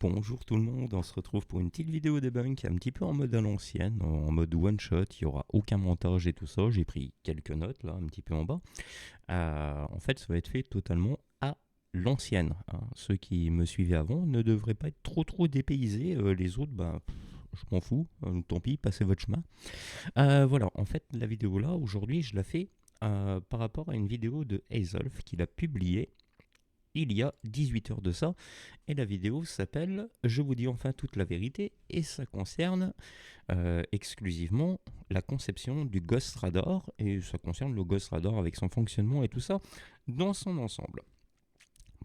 Bonjour tout le monde, on se retrouve pour une petite vidéo debunk un petit peu en mode à l'ancienne, en mode one shot, il n'y aura aucun montage et tout ça, j'ai pris quelques notes là un petit peu en bas. En fait ça va être fait totalement à l'ancienne, hein. Ceux qui me suivaient avant ne devraient pas être trop dépaysés, les autres je m'en fous, tant pis, passez votre chemin. Voilà, en fait la vidéo là aujourd'hui je la fais par rapport à une vidéo de Azolf qu'il a publiée il y a 18 heures de ça, et la vidéo s'appelle Je vous dis enfin toute la vérité, et ça concerne exclusivement la conception du Ghost Radar, et ça concerne le Ghost Radar avec son fonctionnement et tout ça dans son ensemble.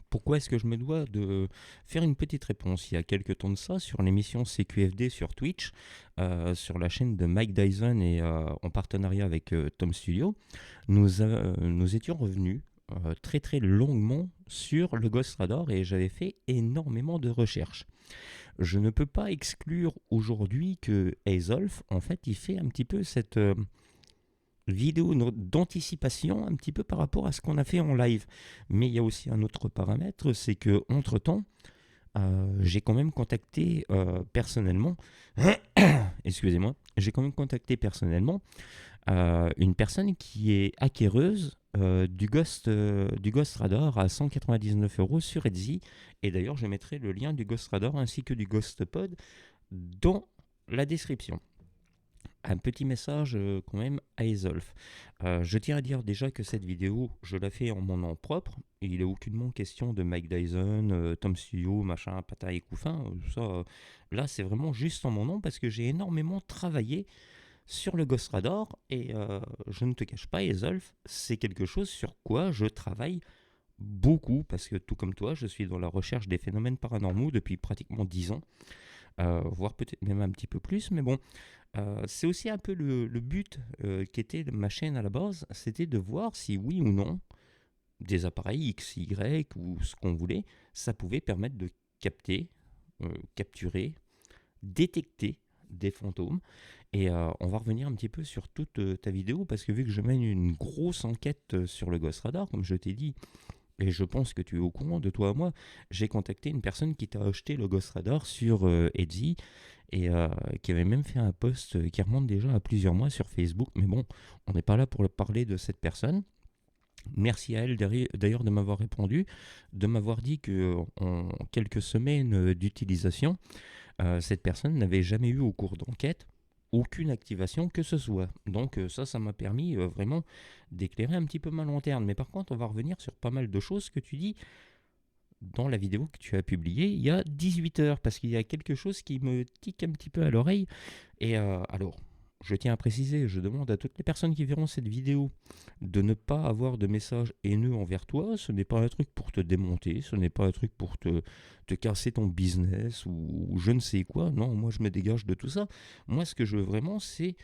Pourquoi est-ce que je me dois de faire une petite réponse? Il y a quelques temps de ça, sur l'émission CQFD sur Twitch, sur la chaîne de Mike Dyson et en partenariat avec Tom Studio, nous étions revenus très longuement sur le Ghost Radar et j'avais fait énormément de recherches. Je ne peux pas exclure aujourd'hui que Azolf, en fait, il fait un petit peu cette vidéo d'anticipation un petit peu par rapport à ce qu'on a fait en live. Mais il y a aussi un autre paramètre, c'est que entre temps, j'ai quand même contacté personnellement, excusez-moi, j'ai quand même contacté personnellement une personne qui est acquéreuse du Ghost Radar à 199 € sur Etsy. Et d'ailleurs, je mettrai le lien du Ghost Radar ainsi que du Ghost Pod dans la description. Un petit message quand même à Azolf. Je tiens à dire déjà que cette vidéo, je la fais en mon nom propre. Il n'est aucunement question de Mike Dyson, Tom Studio, machin, patin et couffin. Là, c'est vraiment juste en mon nom parce que j'ai énormément travaillé sur le Ghost Radar et je ne te cache pas, Azolf, c'est quelque chose sur quoi je travaille beaucoup parce que tout comme toi, je suis dans la recherche des phénomènes paranormaux depuis pratiquement 10 ans, voire peut-être même un petit peu plus, mais bon, c'est aussi un peu le but qui était de ma chaîne à la base, c'était de voir si oui ou non des appareils X, Y ou ce qu'on voulait, ça pouvait permettre de capter, capturer, détecter des fantômes. Et on va revenir un petit peu sur toute ta vidéo parce que vu que je mène une grosse enquête sur le Ghost Radar, comme je t'ai dit, et je pense que tu es au courant de toi à moi, j'ai contacté une personne qui t'a acheté le Ghost Radar sur Etsy et qui avait même fait un post qui remonte déjà à plusieurs mois sur Facebook. Mais bon, on n'est pas là pour parler de cette personne. Merci à elle d'ailleurs de m'avoir répondu, de m'avoir dit que en quelques semaines d'utilisation, cette personne n'avait jamais eu au cours d'enquête aucune activation que ce soit. Donc ça m'a permis vraiment d'éclairer un petit peu ma lanterne. Mais par contre, on va revenir sur pas mal de choses que tu dis dans la vidéo que tu as publiée il y a 18 heures, parce qu'il y a quelque chose qui me tique un petit peu à l'oreille. Et alors, je tiens à préciser, je demande à toutes les personnes qui verront cette vidéo de ne pas avoir de message haineux envers toi. Ce n'est pas un truc pour te démonter, ce n'est pas un truc pour te casser ton business ou je ne sais quoi. Non, moi je me dégage de tout ça. Moi ce que je veux vraiment c'est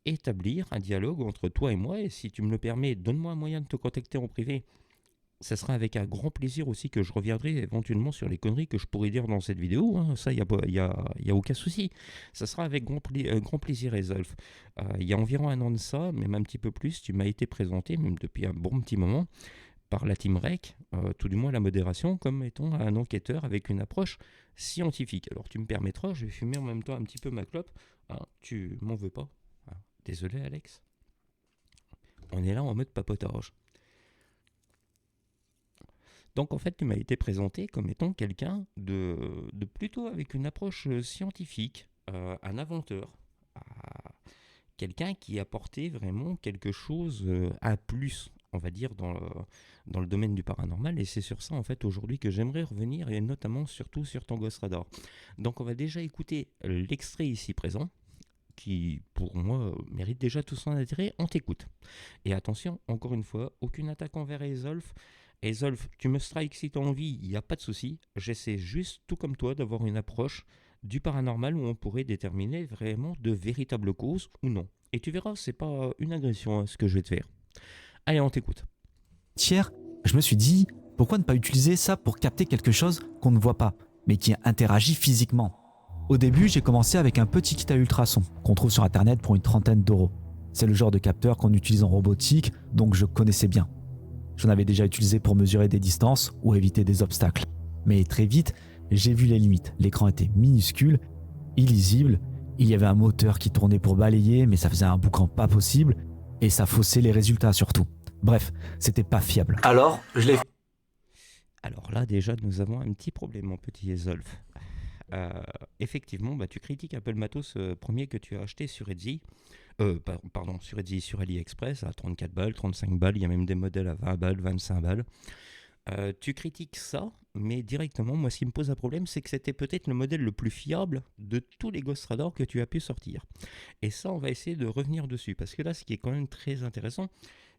établir un dialogue entre toi et moi, et si tu me le permets, donne-moi un moyen de te contacter en privé. Ça sera avec un grand plaisir aussi que je reviendrai éventuellement sur les conneries que je pourrais dire dans cette vidéo, hein. Ça, il n'y a aucun souci. Ça sera avec grand plaisir, Azolf. Il y a environ un an de ça, même un petit peu plus, tu m'as été présenté, même depuis un bon petit moment, par la Team Rec, tout du moins la modération, comme étant un enquêteur avec une approche scientifique. Alors tu me permettras, je vais fumer en même temps un petit peu ma clope. Ah, tu m'en veux pas? Ah, désolé, Alex. On est là en mode papotage. Donc en fait, tu m'as été présenté comme étant quelqu'un de plutôt avec une approche scientifique, un inventeur, quelqu'un qui apportait vraiment quelque chose, à plus, on va dire, dans le domaine du paranormal. Et c'est sur ça en fait aujourd'hui que j'aimerais revenir, et notamment surtout sur ton Ghost Radar. Donc on va déjà écouter l'extrait ici présent, qui pour moi mérite déjà tout son intérêt. On t'écoute. Et attention, encore une fois, aucune attaque envers Azolf. Azolf, tu me strikes si tu as envie, il n'y a pas de souci. J'essaie juste, tout comme toi, d'avoir une approche du paranormal où on pourrait déterminer vraiment de véritables causes ou non. Et tu verras, c'est pas une agression, hein, ce que je vais te faire. Allez, on t'écoute. Hier, je me suis dit, pourquoi ne pas utiliser ça pour capter quelque chose qu'on ne voit pas, mais qui interagit physiquement. Au début, j'ai commencé avec un petit kit à ultrasons qu'on trouve sur internet pour une trentaine d'euros. C'est le genre de capteur qu'on utilise en robotique, donc je connaissais bien. J'en avais déjà utilisé pour mesurer des distances ou éviter des obstacles. Mais très vite, j'ai vu les limites. L'écran était minuscule, illisible, il y avait un moteur qui tournait pour balayer, mais ça faisait un boucan pas possible, et ça faussait les résultats surtout. Bref, c'était pas fiable. Alors, je l'ai... Alors là, déjà, nous avons un petit problème, mon petit Ezolf. Effectivement, tu critiques un peu le matos premier que tu as acheté sur Etsy. Pardon, sur Etsy, sur AliExpress, à 34 balles, 35 balles, il y a même des modèles à 20 balles, 25 balles. Tu critiques ça, mais directement, moi, ce qui me pose un problème, c'est que c'était peut-être le modèle le plus fiable de tous les Ghost Radar que tu as pu sortir. Et ça, on va essayer de revenir dessus, parce que là, ce qui est quand même très intéressant,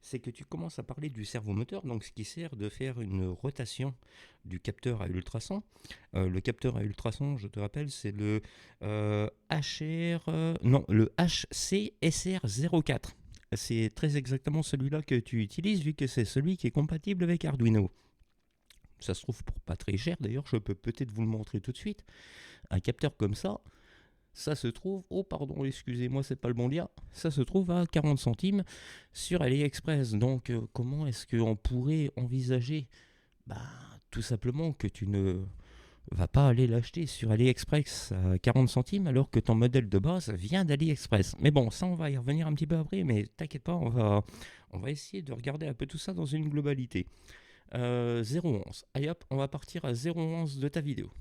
c'est que tu commences à parler du servomoteur, donc ce qui sert de faire une rotation du capteur à ultrasons. Le capteur à ultrasons, je te rappelle, c'est le le HCSR04. C'est très exactement celui-là que tu utilises, vu que c'est celui qui est compatible avec Arduino. Ça se trouve pour pas très cher, d'ailleurs, je peux peut-être vous le montrer tout de suite. Un capteur comme ça se trouve, oh pardon, excusez-moi, c'est pas le bon lien, ça se trouve à 40 centimes sur AliExpress. Donc comment est-ce qu'on pourrait envisager tout simplement que tu ne vas pas aller l'acheter sur AliExpress à 40 centimes alors que ton modèle de base vient d'AliExpress. Mais bon, ça on va y revenir un petit peu après, mais t'inquiète pas, on va essayer de regarder un peu tout ça dans une globalité. 0,11. Allez hop, on va partir à 0,11 de ta vidéo.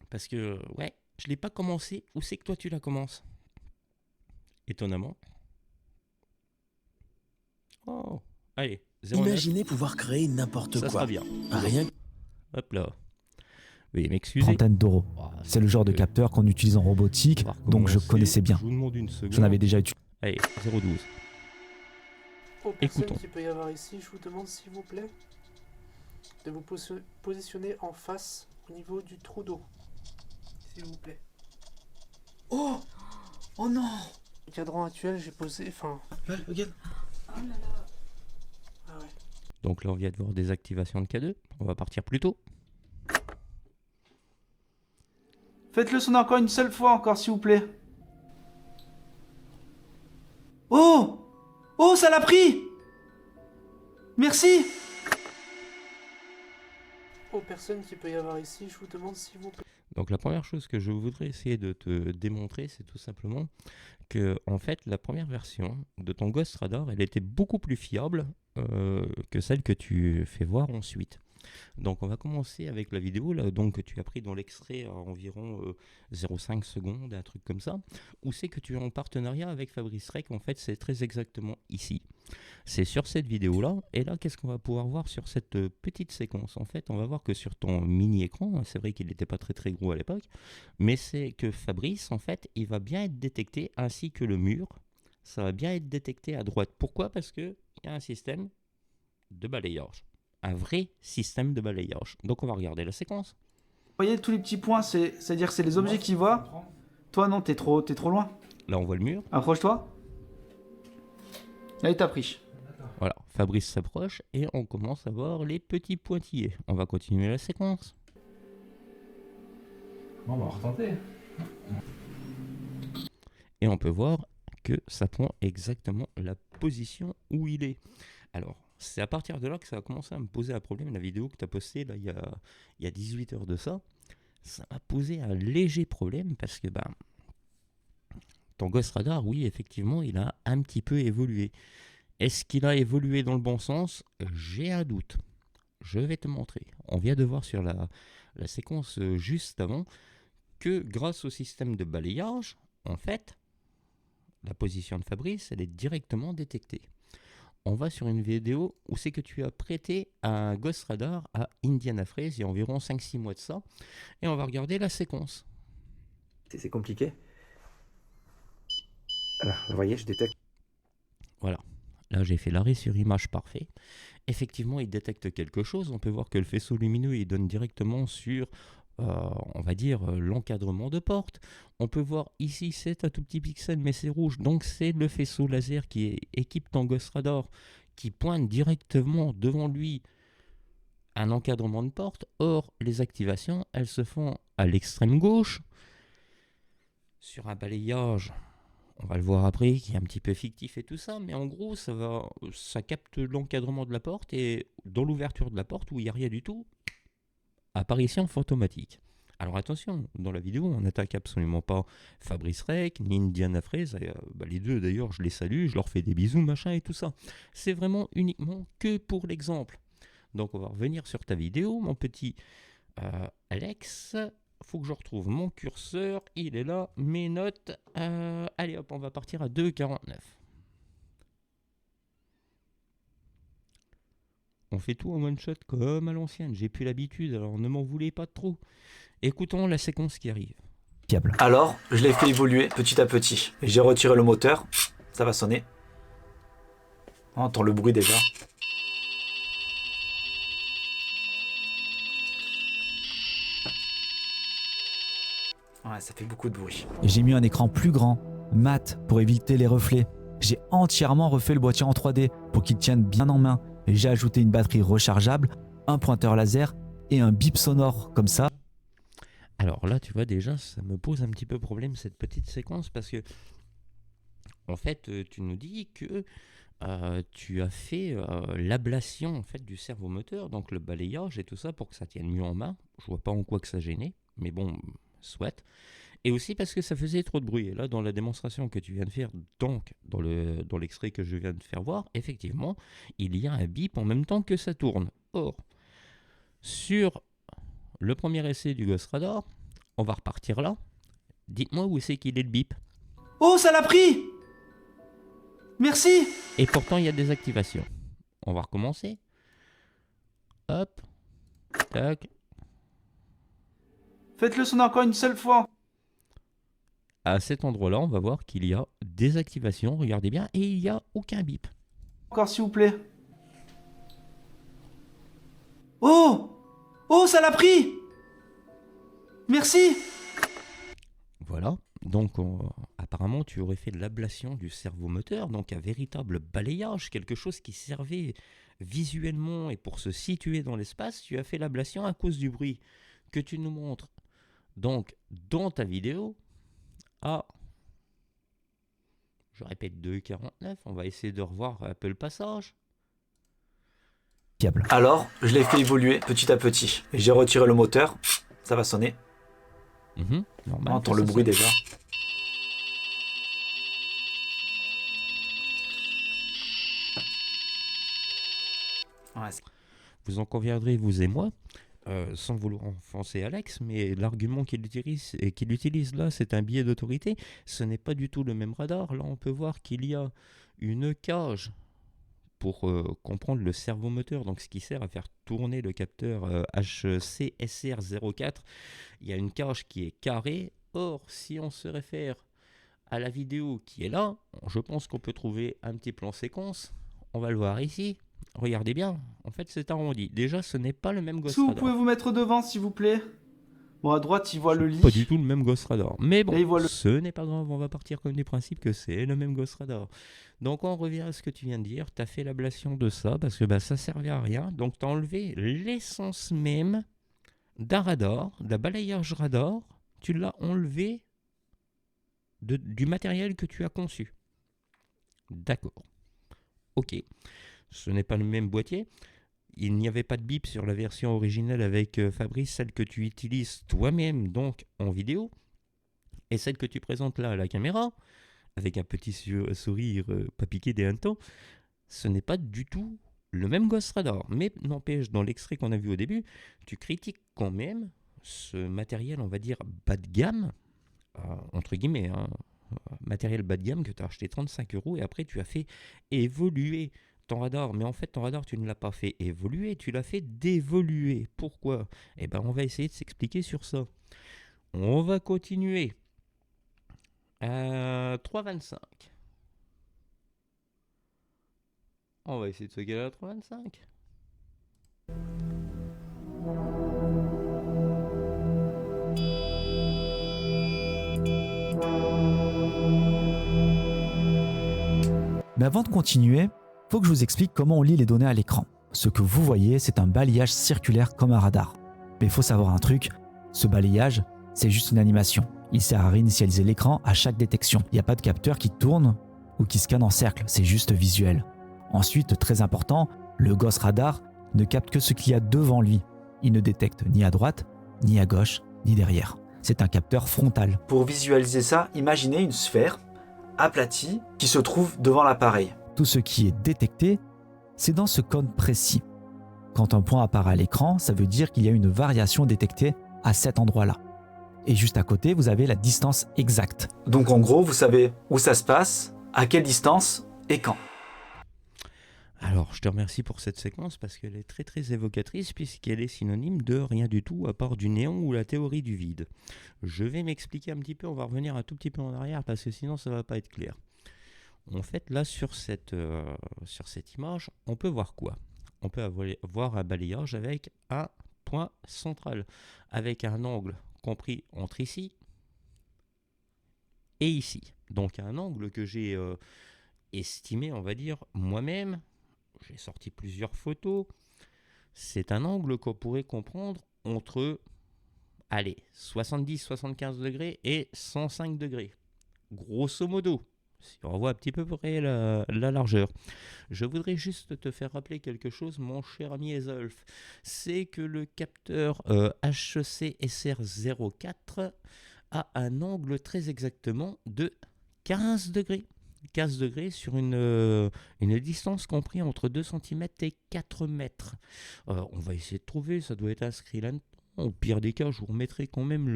Parce que, ouais, je l'ai pas commencé. Où c'est que toi tu la commences? Étonnamment. Oh, allez, 0,9. Imaginez pouvoir créer n'importe quoi. Ça sera bien. Rien. Hop là. Oui, m'excusez. Trentaine d'euros. Oh, C'est le genre de capteur qu'on utilise en robotique, donc je connaissais bien. Je vous demande une seconde. J'en avais déjà utilisé. Allez, 0,12. Aux personnes Écoutons. qu'il peut y avoir ici, je vous demande s'il vous plaît de vous positionner en face au niveau du trou d'eau. S'il vous plaît. Oh! Oh non! Le cadran actuel, j'ai posé. Enfin. Regarde. Oh là là. Ah ouais. Donc là, on vient de voir des activations de K2. On va partir plus tôt. Faites le son encore une seule fois encore, s'il vous plaît. Oh! Oh, ça l'a pris! Merci! Aux personnes qu'il peut y avoir ici, je vous demande s'il vous plaît. Donc la première chose que je voudrais essayer de te démontrer, c'est tout simplement que en fait la première version de ton Ghost Radar, elle était beaucoup plus fiable que celle que tu fais voir ensuite. Donc on va commencer avec la vidéo là, donc que tu as pris dans l'extrait à environ 0,5 secondes, un truc comme ça, où c'est que tu es en partenariat avec Fabrice Rec. En fait c'est très exactement ici. C'est sur cette vidéo là, et là qu'est-ce qu'on va pouvoir voir sur cette petite séquence? En fait on va voir que sur ton mini écran, c'est vrai qu'il n'était pas très gros à l'époque, mais c'est que Fabrice en fait il va bien être détecté, ainsi que le mur, ça va bien être détecté à droite. Pourquoi? Parce qu'il y a un système de balayage. Un vrai système de balayage. Donc on va regarder la séquence. Vous voyez tous les petits points, c'est-à-dire que c'est les objets qui voient. Toi non, t'es trop loin. Là on voit le mur. Approche-toi. Là il t'a pris. Voilà, Fabrice s'approche et on commence à voir les petits pointillés. On va continuer la séquence. Bon, on va retenter. Et on peut voir que ça prend exactement la position où il est. Alors, c'est à partir de là que ça a commencé à me poser un problème. La vidéo que tu as postée là, il y a 18 heures de ça, ça m'a posé un léger problème parce que ton Ghost Radar, oui, effectivement, il a un petit peu évolué. Est-ce qu'il a évolué dans le bon sens? J'ai un doute. Je vais te montrer. On vient de voir sur la séquence juste avant que grâce au système de balayage, en fait, la position de Fabrice, elle est directement détectée. On va sur une vidéo où c'est que tu as prêté un Ghost Radar à Indiana Fraser il y a environ 5-6 mois de ça. Et on va regarder la séquence. C'est compliqué. Alors, vous voyez, je détecte. Voilà. Là, j'ai fait l'arrêt sur image parfait. Effectivement, il détecte quelque chose. On peut voir que le faisceau lumineux, il donne directement sur, on va dire, l'encadrement de porte. On peut voir ici, c'est un tout petit pixel, mais c'est rouge. Donc, c'est le faisceau laser qui équipe ton Ghost Radar, qui pointe directement devant lui un encadrement de porte. Or, les activations, elles se font à l'extrême gauche, sur un balayage. On va le voir après, qui est un petit peu fictif et tout ça, mais en gros, ça capte l'encadrement de la porte, et dans l'ouverture de la porte, où il n'y a rien du tout, apparition fantomatique. Alors attention, dans la vidéo, on n'attaque absolument pas Fabrice Rec, ni Indiana Fraise. Les deux d'ailleurs, je les salue, je leur fais des bisous, machin et tout ça. C'est vraiment uniquement que pour l'exemple. Donc on va revenir sur ta vidéo, mon petit Alex. Faut que je retrouve mon curseur, il est là, mes notes. Allez hop, on va partir à 2,49. On fait tout en one shot comme à l'ancienne, j'ai plus l'habitude, alors ne m'en voulez pas trop. Écoutons la séquence qui arrive. Fiable. Alors, je l'ai fait évoluer petit à petit. J'ai retiré le moteur, ça va sonner. On entend le bruit déjà. Ouais, ça fait beaucoup de bruit. J'ai mis un écran plus grand, mat, pour éviter les reflets. J'ai entièrement refait le boîtier en 3D pour qu'il tienne bien en main. Et j'ai ajouté une batterie rechargeable, un pointeur laser et un bip sonore comme ça. Alors là, tu vois, déjà, ça me pose un petit peu problème cette petite séquence parce que, en fait, tu nous dis que tu as fait l'ablation en fait, du servomoteur, donc le balayage et tout ça pour que ça tienne mieux en main. Je vois pas en quoi que ça gênait, mais bon, soit. Et aussi parce que ça faisait trop de bruit. Et là, dans la démonstration que tu viens de faire, donc dans l'extrait que je viens de faire voir, effectivement, il y a un bip en même temps que ça tourne. Or, sur le premier essai du Ghost Radar, on va repartir là. Dites-moi où c'est qu'il est le bip. Oh, ça l'a pris! Merci! Et pourtant, il y a des activations. On va recommencer. Hop. Tac. Faites-le sonner encore une seule fois. À cet endroit-là, on va voir qu'il y a des activations, regardez bien, et il n'y a aucun bip. Encore s'il vous plaît. Oh! Oh, ça l'a pris! Merci! Voilà, donc apparemment tu aurais fait de l'ablation du servomoteur, donc un véritable balayage, quelque chose qui servait visuellement et pour se situer dans l'espace, tu as fait l'ablation à cause du bruit que tu nous montres. Donc dans ta vidéo, je répète 2,49, on va essayer de revoir un peu le passage. Fiable. Alors, je l'ai fait évoluer petit à petit. J'ai retiré le moteur, ça va sonner. Normal, on entend le bruit déjà. Ouais, vous en conviendrez, vous et moi, sans vouloir enfoncer Alex, mais l'argument qu'il utilise là, c'est un biais d'autorité. Ce n'est pas du tout le même radar. Là, on peut voir qu'il y a une cage pour comprendre le servomoteur, donc ce qui sert à faire tourner le capteur HCSR04. Il y a une cage qui est carrée. Or, si on se réfère à la vidéo qui est là, je pense qu'on peut trouver un petit plan séquence. On va le voir ici. Regardez bien, en fait c'est arrondi. Déjà, ce n'est pas le même Ghost Est-ce que vous Radar. pouvez vous mettre devant, s'il vous plaît? Bon, à droite, il voit le lit. Pas du tout le même Ghost Radar. Mais bon, Là, il voit le... ce n'est pas grave, on va partir comme du principe que c'est le même Ghost Radar. Donc on revient à ce que tu viens de dire, tu as fait l'ablation de ça, parce que ça servait à rien. Donc tu as enlevé l'essence même d'un radar, d'un balayage radar, tu l'as enlevé du matériel que tu as conçu. D'accord. Ok. Ce n'est pas le même boîtier. Il n'y avait pas de bip sur la version originale avec Fabrice, celle que tu utilises toi-même donc en vidéo, et celle que tu présentes là à la caméra, avec un petit sourire pas piqué des hannetons, ce n'est pas du tout le même Ghost Radar. Mais n'empêche, dans l'extrait qu'on a vu au début, tu critiques quand même ce matériel, on va dire, bas de gamme, entre guillemets, matériel bas de gamme que tu as acheté 35 € et après tu as fait évoluer ton radar. Mais en fait, ton radar, tu ne l'as pas fait évoluer, tu l'as fait dévoluer. Pourquoi? Eh ben, on va essayer de s'expliquer sur ça. On va continuer. 3,25. On va essayer de se galer à 3,25. Mais avant de continuer, faut que je vous explique comment on lit les données à l'écran. Ce que vous voyez, c'est un balayage circulaire comme un radar. Mais il faut savoir un truc, ce balayage, c'est juste une animation. Il sert à réinitialiser l'écran à chaque détection. Il n'y a pas de capteur qui tourne ou qui scanne en cercle, c'est juste visuel. Ensuite, très important, le Ghost Radar ne capte que ce qu'il y a devant lui. Il ne détecte ni à droite, ni à gauche, ni derrière. C'est un capteur frontal. Pour visualiser ça, imaginez une sphère aplatie qui se trouve devant l'appareil. Tout ce qui est détecté, c'est dans ce code précis. Quand un point apparaît à l'écran, ça veut dire qu'il y a une variation détectée à cet endroit-là. Et juste à côté, vous avez la distance exacte. Donc en gros, vous savez où ça se passe, à quelle distance et quand. Alors, je te remercie pour cette séquence parce qu'elle est très très évocatrice puisqu'elle est synonyme de rien du tout à part du néant ou la théorie du vide. Je vais m'expliquer un petit peu, on va revenir un tout petit peu en arrière parce que sinon ça va pas être clair. En fait, là sur cette image, on peut voir quoi? On peut voir un balayage avec un point central, avec un angle compris entre ici et ici. Donc un angle que j'ai estimé, on va dire, moi-même. J'ai sorti plusieurs photos. C'est un angle qu'on pourrait comprendre entre, allez, 70-75 degrés et 105 degrés. Grosso modo, si on voit un petit peu près la largeur. Je voudrais juste te faire rappeler quelque chose, mon cher ami Ezolf. C'est que le capteur HEC SR04 a un angle très exactement de 15 degrés. 15 degrés sur une distance comprise entre 2 cm et 4 mètres. On va essayer de trouver, ça doit être inscrit là-dedans. Au pire des cas, je vous remettrai quand même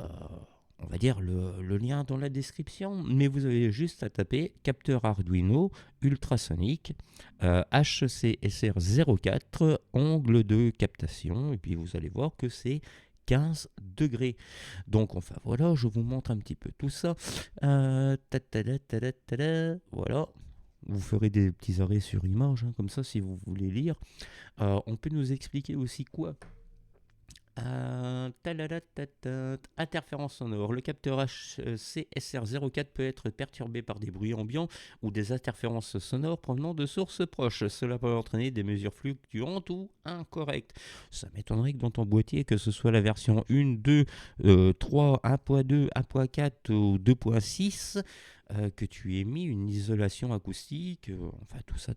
on va dire le lien dans la description, mais vous avez juste à taper capteur Arduino ultrasonique HEC SR04 angle de captation et puis vous allez voir que c'est 15 degrés. Donc enfin voilà, je vous montre un petit peu tout ça. Voilà. Vous ferez des petits arrêts sur image, comme ça si vous voulez lire. On peut nous expliquer aussi quoi? Interférence sonore. Le capteur HCSR04 peut être perturbé par des bruits ambiants ou des interférences sonores provenant de sources proches. Cela peut entraîner des mesures fluctuantes ou incorrectes. Ça m'étonnerait que dans ton boîtier, que ce soit la version 1, 2, 3, 1.2, 1.4 ou 2.6, que tu aies mis une isolation acoustique, enfin tout ça.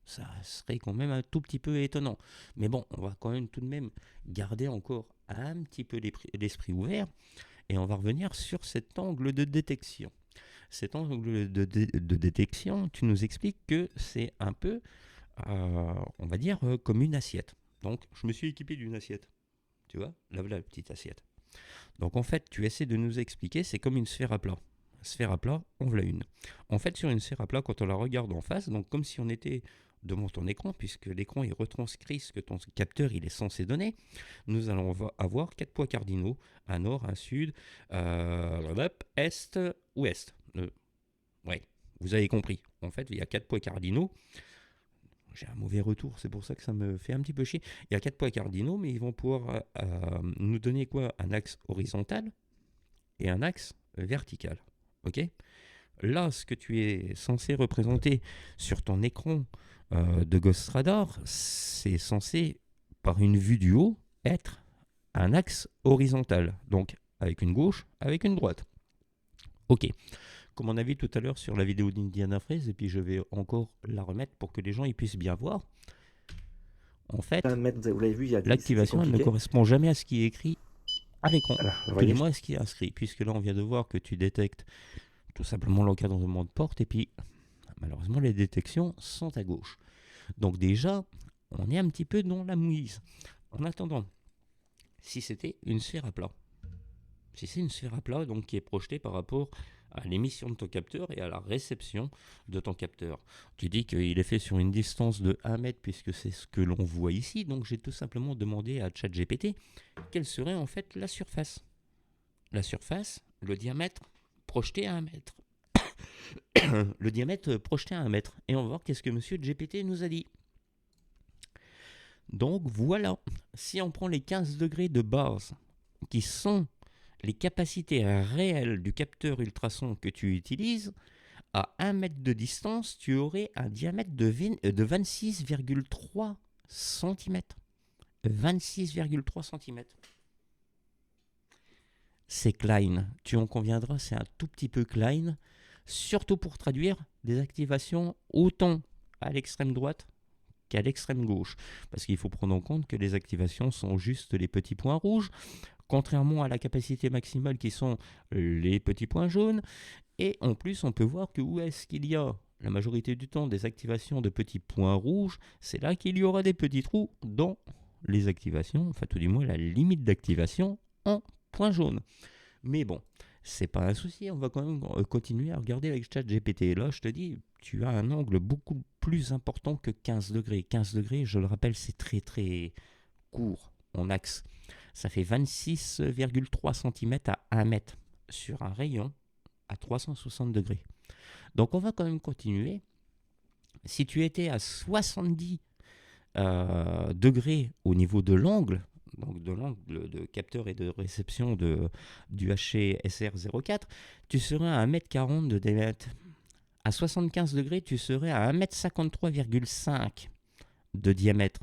Ça serait quand même un tout petit peu étonnant. Mais bon, on va quand même tout de même garder encore un petit peu l'esprit ouvert et on va revenir sur cet angle de détection. Cet angle de détection, tu nous expliques que c'est un peu, on va dire, comme une assiette. Donc, je me suis équipé d'une assiette. Tu vois, là, voilà la petite assiette. Donc, en fait, tu essaies de nous expliquer, c'est comme une sphère à plat. Sphère à plat, on voilà une. En fait, sur une sphère à plat, quand on la regarde en face, donc comme si on était devant ton écran, puisque l'écran il retranscrit ce que ton capteur il est censé donner, nous allons avoir 4 points cardinaux, un nord, un sud, est, ouest. Ouais, vous avez compris. En fait, il y a 4 points cardinaux. J'ai un mauvais retour, c'est pour ça que ça me fait un petit peu chier. Il y a 4 points cardinaux, mais ils vont pouvoir nous donner quoi? Un axe horizontal et un axe vertical. Ok? Là, ce que tu es censé représenter sur ton écran de Ghost Radar, c'est censé, par une vue du haut, être un axe horizontal. Donc, avec une gauche, avec une droite. Ok. Comme on a vu tout à l'heure sur la vidéo d'Indiana Fraise, et puis je vais encore la remettre pour que les gens ils puissent bien voir. En fait, Vous l'avez vu, l'activation ne correspond jamais à ce qui est écrit à l'écran. Et Dis-moi à ce qui est inscrit, puisque là on vient de voir que tu détectes tout simplement l'encadrement de porte, et puis malheureusement les détections sont à gauche. Donc déjà, on est un petit peu dans la mouise. En attendant, si c'était une sphère à plat, si c'est une sphère à plat donc qui est projetée par rapport à l'émission de ton capteur et à la réception de ton capteur. Tu dis qu'il est fait sur une distance de 1 mètre puisque c'est ce que l'on voit ici, donc j'ai tout simplement demandé à ChatGPT quelle serait en fait la surface. La surface, le diamètre projeté à 1 mètre. Le diamètre projeté à 1 mètre. Et on va voir qu'est-ce que monsieur GPT nous a dit. Donc voilà, si on prend les 15 degrés de base qui sont les capacités réelles du capteur ultrason que tu utilises, à 1 mètre de distance, tu aurais un diamètre de 26,3 cm. 26,3 cm. C'est Klein. Tu en conviendras, c'est un tout petit peu Klein, surtout pour traduire des activations autant à l'extrême droite qu'à l'extrême gauche. Parce qu'il faut prendre en compte que les activations sont juste les petits points rouges, contrairement à la capacité maximale qui sont les petits points jaunes. Et en plus, on peut voir que où est-ce qu'il y a la majorité du temps des activations de petits points rouges, c'est là qu'il y aura des petits trous dans les activations, enfin tout du moins la limite d'activation en point jaune. Mais bon, c'est pas un souci, on va quand même continuer à regarder avec ChatGPT. Là, je te dis, tu as un angle beaucoup plus important que 15 degrés. 15 degrés, je le rappelle, c'est très très court en axe. Ça fait 26,3 cm à 1 mètre sur un rayon à 360 degrés. Donc on va quand même continuer. Si tu étais à 70 degrés au niveau de l'angle, donc de l'angle de capteur et de réception du HC SR04, tu serais à 1m40 de diamètre. À 75 degrés, tu serais à 1m53,5 de diamètre.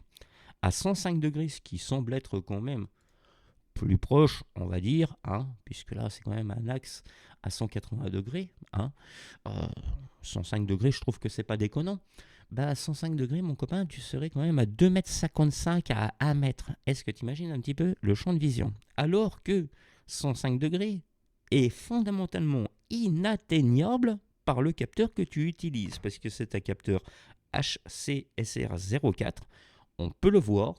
À 105 degrés, ce qui semble être quand même plus proche, on va dire, puisque là c'est quand même un axe à 180 degrés. 105 degrés, je trouve que c'est pas déconnant. À 105 degrés, mon copain, tu serais quand même à 2,55 m à 1 m. Est-ce que tu imagines un petit peu le champ de vision? Alors que 105 degrés est fondamentalement inatteignable par le capteur que tu utilises, parce que c'est un capteur HCSR04. On peut le voir,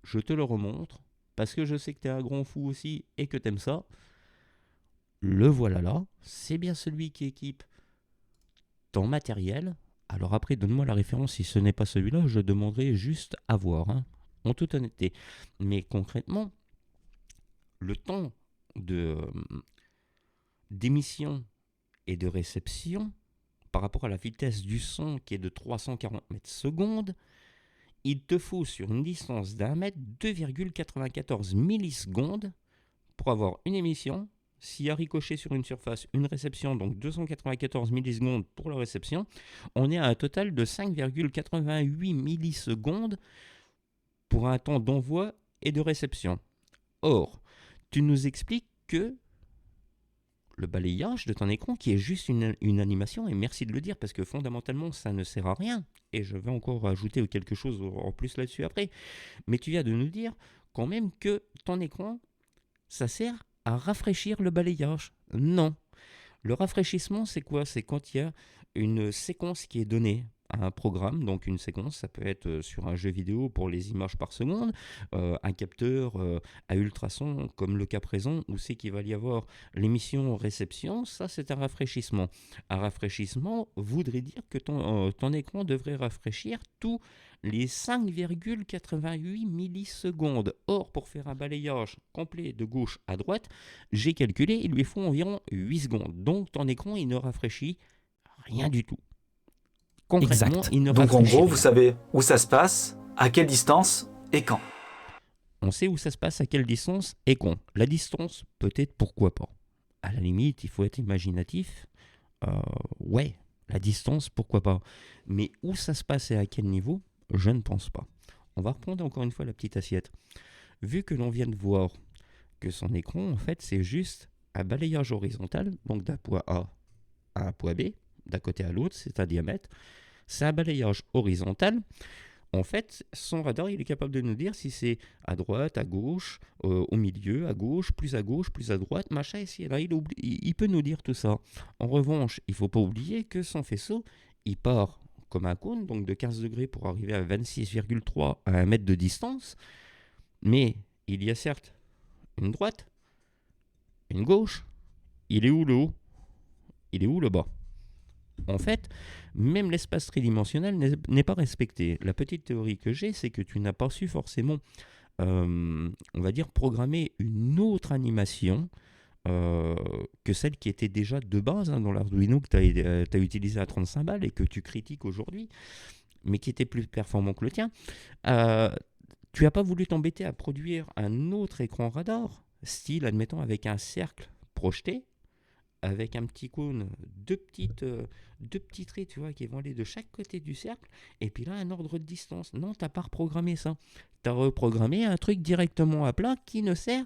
je te le remontre, parce que je sais que tu es un grand fou aussi et que tu aimes ça. Le voilà là, c'est bien celui qui équipe ton matériel. Alors après, donne-moi la référence, si ce n'est pas celui-là, je demanderai juste à voir, en toute honnêteté. Mais concrètement, le temps d'émission et de réception, par rapport à la vitesse du son qui est de 340 mètres secondes, il te faut sur une distance d'1 mètre 2,94 millisecondes pour avoir une émission. S'il y a ricochet sur une surface, une réception, donc 294 millisecondes pour la réception, on est à un total de 5,88 millisecondes pour un temps d'envoi et de réception. Or, tu nous expliques que le balayage de ton écran, qui est juste une animation, et merci de le dire, parce que fondamentalement, ça ne sert à rien, et je vais encore ajouter quelque chose en plus là-dessus après, mais tu viens de nous dire quand même que ton écran, ça sert à rafraîchir le balayage. Non. Le rafraîchissement, c'est quoi? C'est quand il y a une séquence qui est donnée à un programme. Donc une séquence, ça peut être sur un jeu vidéo pour les images par seconde, un capteur à ultrasons, comme le cas présent, où c'est qu'il va y avoir l'émission réception. Ça, c'est un rafraîchissement. Un rafraîchissement voudrait dire que ton écran devrait rafraîchir tous les 5,88 millisecondes. Or, pour faire un balayage complet de gauche à droite, j'ai calculé, il lui faut environ 8 secondes. Donc, ton écran, il ne rafraîchit rien du tout. Concrètement, Exact. il ne Donc en rafraîchit gros, rien. vous savez où ça se passe, à quelle distance et quand. On sait où ça se passe, à quelle distance et quand. La distance, peut-être, pourquoi pas. À la limite, il faut être imaginatif. Ouais, la distance, pourquoi pas. Mais où ça se passe et à quel niveau, je ne pense pas. On va reprendre encore une fois la petite assiette. Vu que l'on vient de voir que son écran, en fait, c'est juste un balayage horizontal, donc d'un point A à un point B, d'un côté à l'autre, c'est un diamètre. C'est un balayage horizontal. En fait, son radar, il est capable de nous dire si c'est à droite, à gauche, au milieu, à gauche, plus à droite, machin, ici et là. Il peut nous dire tout ça. En revanche, il ne faut pas oublier que son faisceau, il part comme un cône, donc de 15 degrés pour arriver à 26,3 à 1 mètre de distance. Mais il y a certes une droite, une gauche. Il est où le haut? Il est où le bas? En fait, même l'espace tridimensionnel n'est pas respecté. La petite théorie que j'ai, c'est que tu n'as pas su forcément, on va dire, programmer une autre animation que celle qui était déjà de base dans l'Arduino que tu as utilisé à 35 balles et que tu critiques aujourd'hui, mais qui était plus performant que le tien. Tu n'as pas voulu t'embêter à produire un autre écran radar, style, admettons, avec un cercle projeté, avec un petit cône, deux petits traits, tu vois, qui vont aller de chaque côté du cercle, et puis là, un ordre de distance. Non, tu n'as pas reprogrammé ça. Tu as reprogrammé un truc directement à plat qui ne sert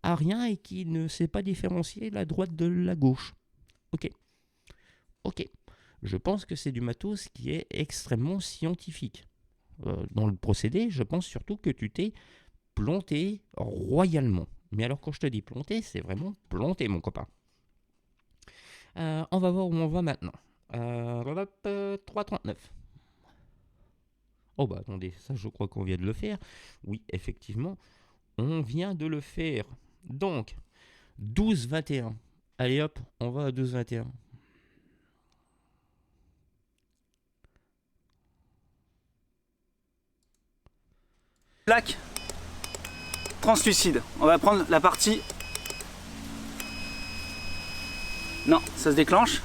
à rien et qui ne sait pas différencier la droite de la gauche. Ok. Je pense que c'est du matos qui est extrêmement scientifique. dans le procédé, je pense surtout que tu t'es planté royalement. Mais alors quand je te dis planté, c'est vraiment planté mon copain. On va voir où on va maintenant. 3,39. Oh bah attendez, ça je crois qu'on vient de le faire. Oui, effectivement, on vient de le faire. Donc, 12,21. Allez hop, on va à 12,21. Plaque translucide. On va prendre la partie. Non, ça se déclenche.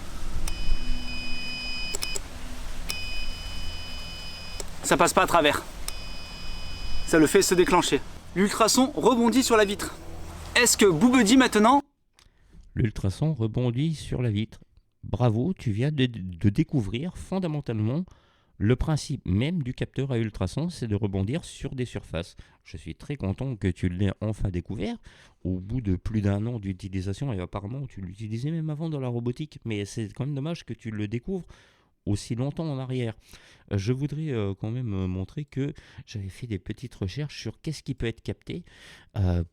Ça passe pas à travers. Ça le fait se déclencher. L'ultrason rebondit sur la vitre. Est-ce que Boubedi maintenant? L'ultrason rebondit sur la vitre. Bravo, tu viens de découvrir fondamentalement le principe même du capteur à ultrasons, c'est de rebondir sur des surfaces. Je suis très content que tu l'aies enfin découvert au bout de plus d'un an d'utilisation, et apparemment tu l'utilisais même avant dans la robotique, mais c'est quand même dommage que tu le découvres aussi longtemps en arrière. Je voudrais quand même montrer que j'avais fait des petites recherches sur qu'est-ce qui peut être capté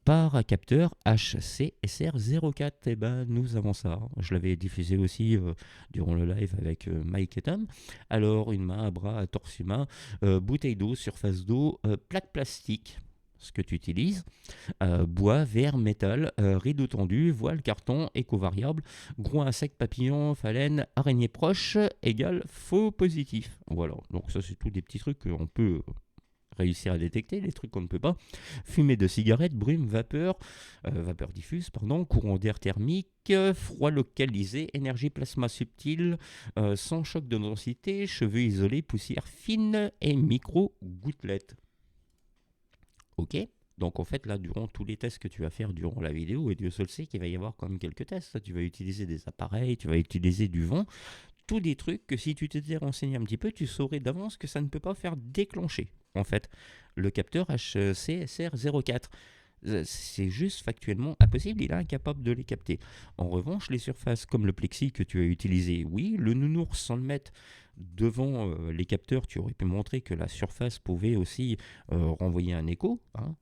par un capteur HCSR04. Et ben nous avons ça. Je l'avais diffusé aussi durant le live avec Mike et Tom. Alors une main, un bras, un torse humain, bouteille d'eau, surface d'eau, plaque plastique. Ce que tu utilises, bois, verre, métal, rideau tendu, voile, carton, éco-variable, gros insecte, papillon, phalène, araignée proche, égale faux positif. Voilà, donc ça c'est tous des petits trucs qu'on peut réussir à détecter, les trucs qu'on ne peut pas. Fumée de cigarette, brume, vapeur diffuse, pardon, courant d'air thermique, froid localisé, énergie plasma subtile, sans choc de densité, cheveux isolés, poussière fine et micro-gouttelettes. Ok, donc en fait là, durant tous les tests que tu vas faire durant la vidéo, et Dieu seul sait qu'il va y avoir quand même quelques tests, tu vas utiliser des appareils, tu vas utiliser du vent, tous des trucs que si tu t'étais renseigné un petit peu, tu saurais d'avance que ça ne peut pas faire déclencher, en fait, le capteur HCSR04. C'est juste factuellement impossible, il est incapable de les capter. En revanche, les surfaces comme le plexi que tu as utilisé, oui, le nounours sans le mettre devant les capteurs, tu aurais pu montrer que la surface pouvait aussi renvoyer un écho, hein,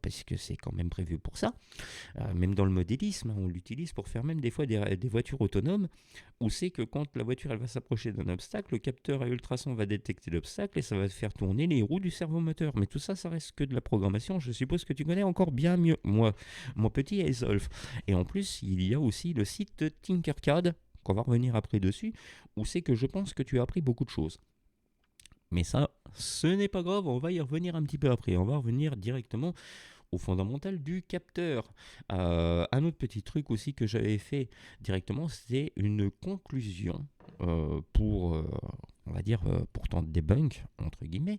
parce que c'est quand même prévu pour ça. Même dans le modélisme, on l'utilise pour faire même des fois des voitures autonomes, où c'est que quand la voiture elle va s'approcher d'un obstacle, le capteur à ultrasons va détecter l'obstacle et ça va faire tourner les roues du servomoteur. Mais tout ça, ça reste que de la programmation. Je suppose que tu connais encore bien mieux, moi, mon petit Eisolf. Et en plus, il y a aussi le site Tinkercad, qu'on va revenir après dessus, où c'est que je pense que tu as appris beaucoup de choses. Mais ça, ce n'est pas grave, on va y revenir un petit peu après. On va revenir directement au fondamental du capteur. Un autre petit truc aussi que j'avais fait directement, c'était une conclusion pour... on va dire, pourtant debunk, entre guillemets,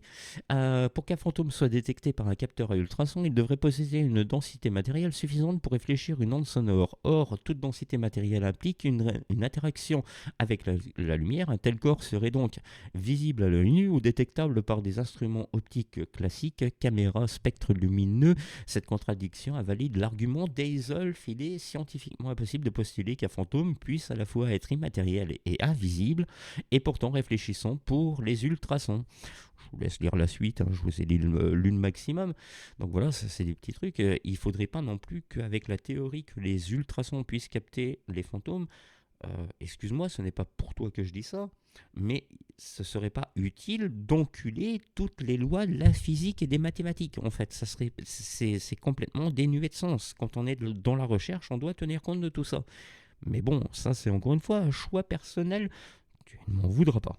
pour qu'un fantôme soit détecté par un capteur à ultrasons, il devrait posséder une densité matérielle suffisante pour réfléchir une onde sonore. Or, toute densité matérielle implique une interaction avec la lumière. Un tel corps serait donc visible à l'œil nu ou détectable par des instruments optiques classiques, caméra, spectre lumineux. Cette contradiction invalide l'argument d'Eisolf. Il est scientifiquement impossible de postuler qu'un fantôme puisse à la fois être immatériel et invisible, et pourtant réfléchir pour les ultrasons. Je vous laisse lire la suite, hein, je vous ai dit l'une maximum. Donc voilà, ça c'est des petits trucs. Il ne faudrait pas non plus qu'avec la théorie que les ultrasons puissent capter les fantômes, excuse-moi, ce n'est pas pour toi que je dis ça, mais ce ne serait pas utile d'enculer toutes les lois de la physique et des mathématiques. En fait, c'est complètement dénué de sens. Quand on est dans la recherche, on doit tenir compte de tout ça. Mais bon, ça c'est encore une fois un choix personnel, tu ne m'en voudras pas.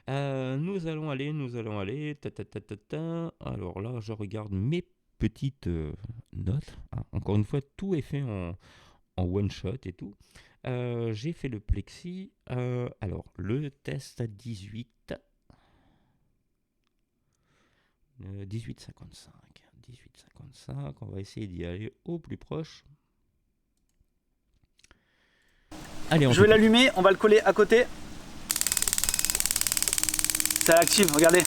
Nous allons aller. Alors là, je regarde mes petites notes. Encore une fois, tout est fait en one shot et tout. J'ai fait le plexi. Alors, le test à 18. 18,55. 18,55. On va essayer d'y aller au plus proche. Allez, je vais l'allumer, on va le coller à côté. Ça active, regardez.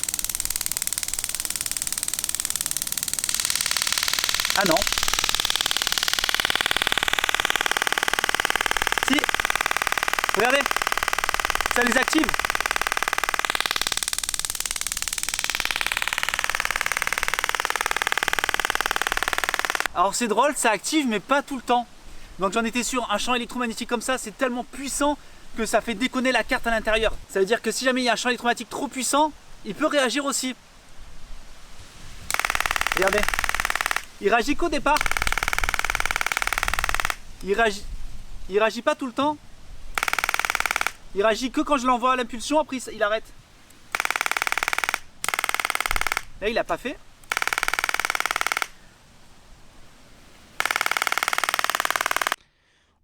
Ah non. Si. Regardez. Ça les active. Alors c'est drôle, ça active mais pas tout le temps. Donc j'en étais sûr, un champ électromagnétique comme ça, c'est tellement puissant que ça fait déconner la carte à l'intérieur. Ça veut dire que si jamais il y a un champ électromagnétique trop puissant, il peut réagir aussi. Regardez, il réagit qu'au départ. Il réagit pas tout le temps. Il réagit que quand je l'envoie à l'impulsion, après il arrête. Là il a pas fait.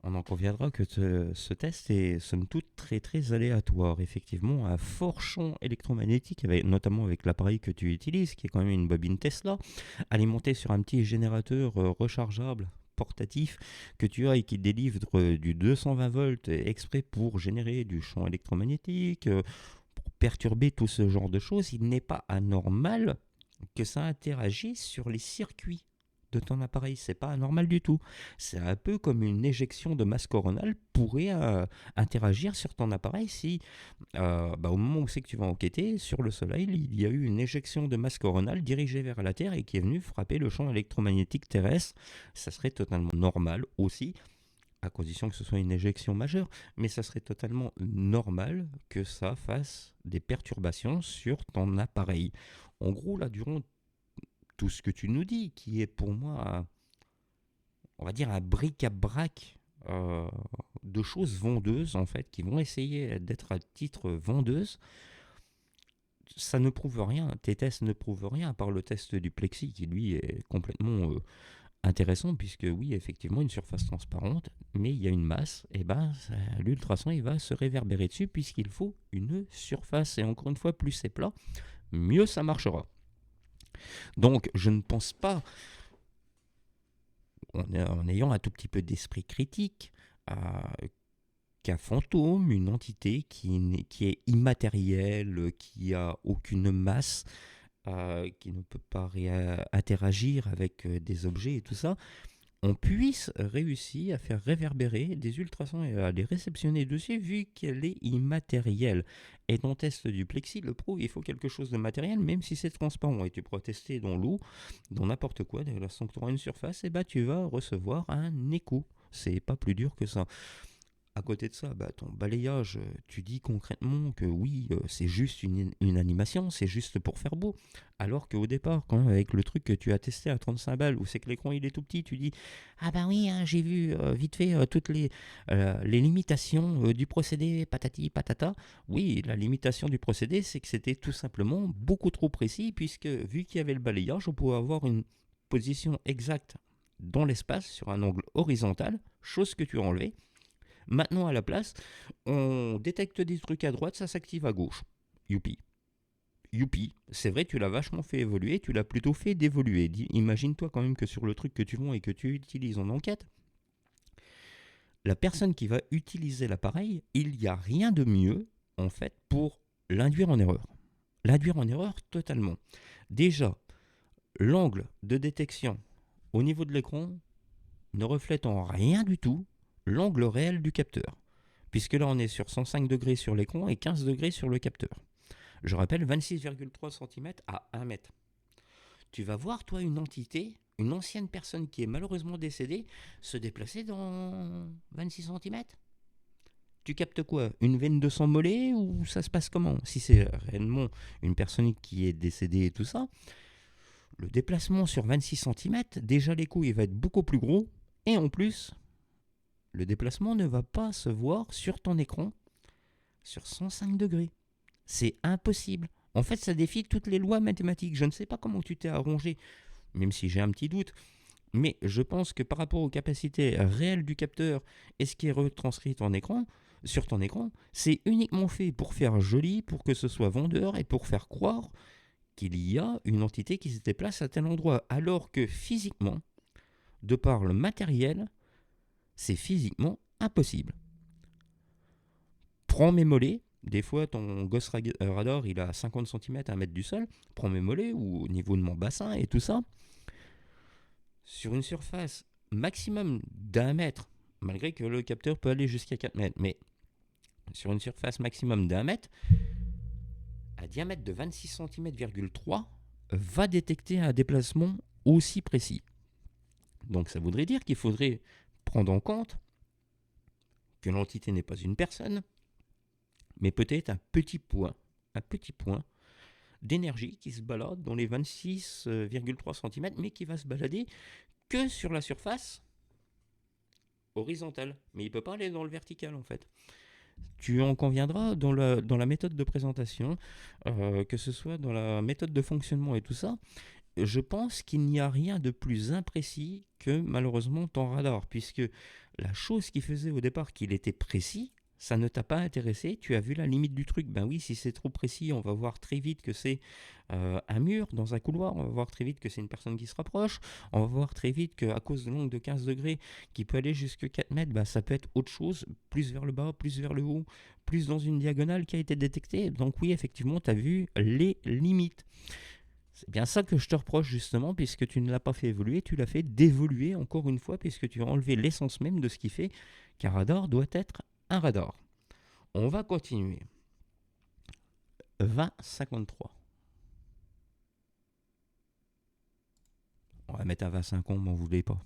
On en conviendra que ce test est somme toute très très aléatoire. Effectivement, à fort champ électromagnétique, notamment avec l'appareil que tu utilises, qui est quand même une bobine Tesla, alimentée sur un petit générateur rechargeable portatif que tu as et qui délivre du 220 volts exprès pour générer du champ électromagnétique, pour perturber tout ce genre de choses. Il n'est pas anormal que ça interagisse sur les circuits de ton appareil, c'est pas anormal du tout. C'est un peu comme une éjection de masse coronale pourrait interagir sur ton appareil si, au moment où c'est que tu vas enquêter, sur le Soleil, il y a eu une éjection de masse coronale dirigée vers la Terre et qui est venue frapper le champ électromagnétique terrestre. Ça serait totalement normal aussi, à condition que ce soit une éjection majeure, mais ça serait totalement normal que ça fasse des perturbations sur ton appareil. En gros, là, durant tout ce que tu nous dis, qui est pour moi, on va dire, un bric-à-brac de choses vendeuses, en fait, qui vont essayer d'être à titre vendeuse, ça ne prouve rien. Tes tests ne prouvent rien, à part le test du plexi, qui lui est complètement intéressant, puisque oui, effectivement, une surface transparente, mais il y a une masse, et l'ultrason, il va se réverbérer dessus, puisqu'il faut une surface. Et encore une fois, plus c'est plat, mieux ça marchera. Donc, je ne pense pas, en ayant un tout petit peu d'esprit critique, qu'un fantôme, une entité qui est immatérielle, qui a aucune masse, qui ne peut pas interagir avec des objets et tout ça, on puisse réussir à faire réverbérer des ultrasons et à les réceptionner dessus vu qu'elle est immatérielle. Et ton test du plexi le prouve, il faut quelque chose de matériel même si c'est transparent. Et tu pourras tester dans l'eau, dans n'importe quoi, dès l'instant que tu auras une surface, et tu vas recevoir un écho. C'est pas plus dur que ça. À côté de ça, ton balayage, tu dis concrètement que oui, c'est juste une animation, c'est juste pour faire beau. Alors qu'au départ, quand même, avec le truc que tu as testé à 35 balles, où c'est que l'écran il est tout petit, tu dis « Ah oui, hein, j'ai vu vite fait toutes les limitations du procédé, patati patata ». Oui, la limitation du procédé, c'est que c'était tout simplement beaucoup trop précis, puisque vu qu'il y avait le balayage, on pouvait avoir une position exacte dans l'espace, sur un angle horizontal, chose que tu as enlevée. Maintenant, à la place, on détecte des trucs à droite, ça s'active à gauche. Youpi. Youpi. C'est vrai, tu l'as vachement fait évoluer, tu l'as plutôt fait d'évoluer. Imagine-toi quand même que sur le truc que tu vends et que tu utilises en enquête, la personne qui va utiliser l'appareil, il n'y a rien de mieux, en fait, pour l'induire en erreur. L'induire en erreur totalement. Déjà, l'angle de détection au niveau de l'écran ne reflète en rien du tout l'angle réel du capteur, puisque là on est sur 105 degrés sur l'écran et 15 degrés sur le capteur. Je rappelle 26,3 cm à 1 mètre. Tu vas voir toi une entité, une ancienne personne qui est malheureusement décédée, se déplacer dans 26 cm. Tu captes quoi? Une veine de sang mollet ou ça se passe comment? Si c'est réellement une personne qui est décédée et tout ça, le déplacement sur 26 cm, déjà l'écho il va être beaucoup plus gros et en plus le déplacement ne va pas se voir sur ton écran sur 105 degrés. C'est impossible. En fait, ça défie toutes les lois mathématiques. Je ne sais pas comment tu t'es arrangé, même si j'ai un petit doute. Mais je pense que par rapport aux capacités réelles du capteur et ce qui est retranscrit sur ton écran, c'est uniquement fait pour faire joli, pour que ce soit vendeur et pour faire croire qu'il y a une entité qui se déplace à tel endroit. Alors que physiquement, de par le matériel, c'est physiquement impossible. Prends mes mollets, des fois ton Ghost Radar il a 50 cm à 1 mètre du sol, prends mes mollets ou au niveau de mon bassin et tout ça, sur une surface maximum d'1 mètre, malgré que le capteur peut aller jusqu'à 4 mètres, mais sur une surface maximum d'1 mètre, à diamètre de 26 cm,3 va détecter un déplacement aussi précis. Donc ça voudrait dire qu'il faudrait prendre en compte que l'entité n'est pas une personne, mais peut-être un petit point d'énergie qui se balade dans les 26,3 cm, mais qui va se balader que sur la surface horizontale. Mais il ne peut pas aller dans le vertical en fait. Tu en conviendras dans la méthode de présentation, que ce soit dans la méthode de fonctionnement et tout ça, je pense qu'il n'y a rien de plus imprécis que malheureusement ton radar, puisque la chose qui faisait au départ qu'il était précis, ça ne t'a pas intéressé, tu as vu la limite du truc. Ben oui, si c'est trop précis, on va voir très vite que c'est un mur dans un couloir, on va voir très vite que c'est une personne qui se rapproche, on va voir très vite qu'à cause de l'angle de 15 degrés qui peut aller jusqu'à 4 mètres, ben ça peut être autre chose, plus vers le bas, plus vers le haut, plus dans une diagonale qui a été détectée. Donc oui, effectivement, tu as vu les limites. C'est bien ça que je te reproche justement, puisque tu ne l'as pas fait évoluer, tu l'as fait dévoluer encore une fois, puisque tu as enlevé l'essence même de ce qui fait qu'un radar doit être un radar. On va continuer. 2053. On va mettre un 25 ans, m'en voulez pas.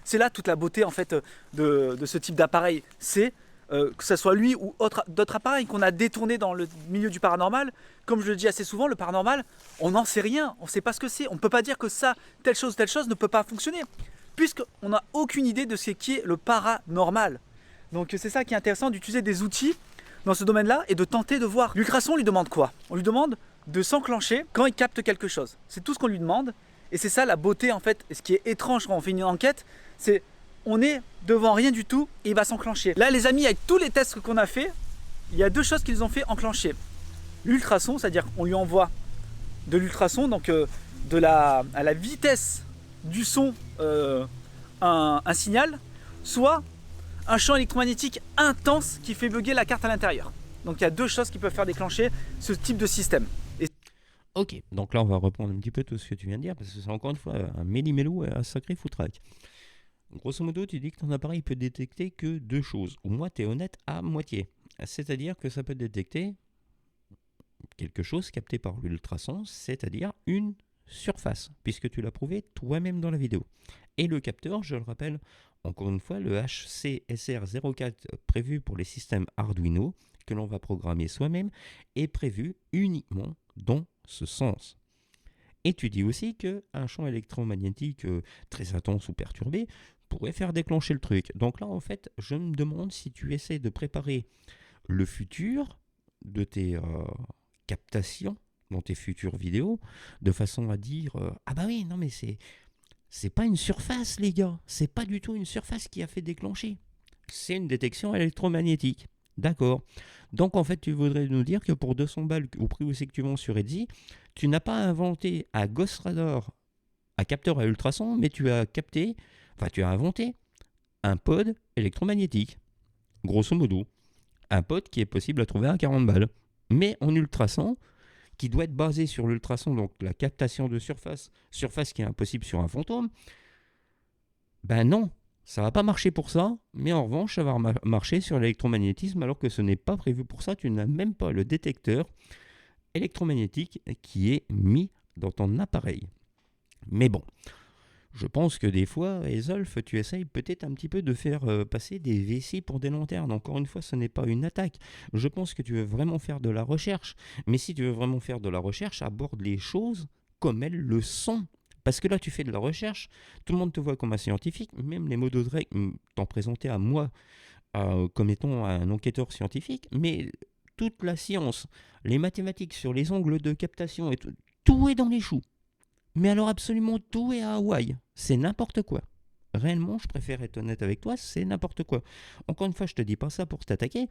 C'est là toute la beauté en fait de ce type d'appareil. C'est que ce soit lui ou d'autres appareils qu'on a détournés dans le milieu du paranormal. Comme je le dis assez souvent, le paranormal, on n'en sait rien, on ne sait pas ce que c'est. On ne peut pas dire que ça, telle chose ne peut pas fonctionner, puisqu'on n'a aucune idée de ce qui est le paranormal. Donc c'est ça qui est intéressant, d'utiliser des outils dans ce domaine-là et de tenter de voir. L'ultrason, on lui demande quoi? On lui demande de s'enclencher quand il capte quelque chose. C'est tout ce qu'on lui demande. Et c'est ça la beauté en fait. Et ce qui est étrange quand on fait une enquête, c'est on est devant rien du tout et il va s'enclencher. Là les amis, avec tous les tests qu'on a fait, il y a deux choses qu'ils ont fait enclencher. L'ultrason, c'est-à-dire qu'on lui envoie de l'ultrason, donc à la vitesse du son un signal, soit un champ électromagnétique intense qui fait bugger la carte à l'intérieur. Donc il y a deux choses qui peuvent faire déclencher ce type de système. Ok, donc là on va reprendre un petit peu tout ce que tu viens de dire, parce que c'est encore une fois un méli-mélo et un sacré foutraque. Grosso modo, tu dis que ton appareil peut détecter que deux choses. Au moins, tu es honnête à moitié. C'est-à-dire que ça peut détecter quelque chose capté par l'ultrason, c'est-à-dire une surface, puisque tu l'as prouvé toi-même dans la vidéo. Et le capteur, je le rappelle, encore une fois, le HCSR04 prévu pour les systèmes Arduino, que l'on va programmer soi-même, est prévu uniquement dans ce sens. Et tu dis aussi qu'un champ électromagnétique très intense ou perturbé pourrait faire déclencher le truc. Donc là, en fait, je me demande si tu essaies de préparer le futur de tes captations dans tes futures vidéos, de façon à dire ah bah oui, non mais c'est pas une surface les gars, c'est pas du tout une surface qui a fait déclencher. C'est une détection électromagnétique. D'accord. Donc en fait, tu voudrais nous dire que pour 200 balles au prix où c'est que tu vends sur Etsy, tu n'as pas inventé un Ghost Radar à capteur à ultrasons, mais tu as inventé un pod électromagnétique. Grosso modo, un pod qui est possible à trouver à 40 balles, mais en ultrasons, qui doit être basé sur l'ultrason, donc la captation de surface qui est impossible sur un fantôme. Ben non, ça va pas marcher pour ça, mais en revanche, ça va marcher sur l'électromagnétisme, alors que ce n'est pas prévu pour ça. Tu n'as même pas le détecteur électromagnétique qui est mis dans ton appareil. Mais bon, je pense que des fois, Esolf, tu essayes peut-être un petit peu de faire passer des vessies pour des lanternes. Encore une fois, ce n'est pas une attaque. Je pense que tu veux vraiment faire de la recherche. Mais si tu veux vraiment faire de la recherche, aborde les choses comme elles le sont. Parce que là, tu fais de la recherche, tout le monde te voit comme un scientifique, même les mots de Drake t'ont présenté à moi comme étant un enquêteur scientifique, mais toute la science, les mathématiques sur les angles de captation, et tout est dans les choux. Mais alors absolument tout est à Hawaï. C'est n'importe quoi. Réellement, je préfère être honnête avec toi, c'est n'importe quoi. Encore une fois, je te dis pas ça pour t'attaquer,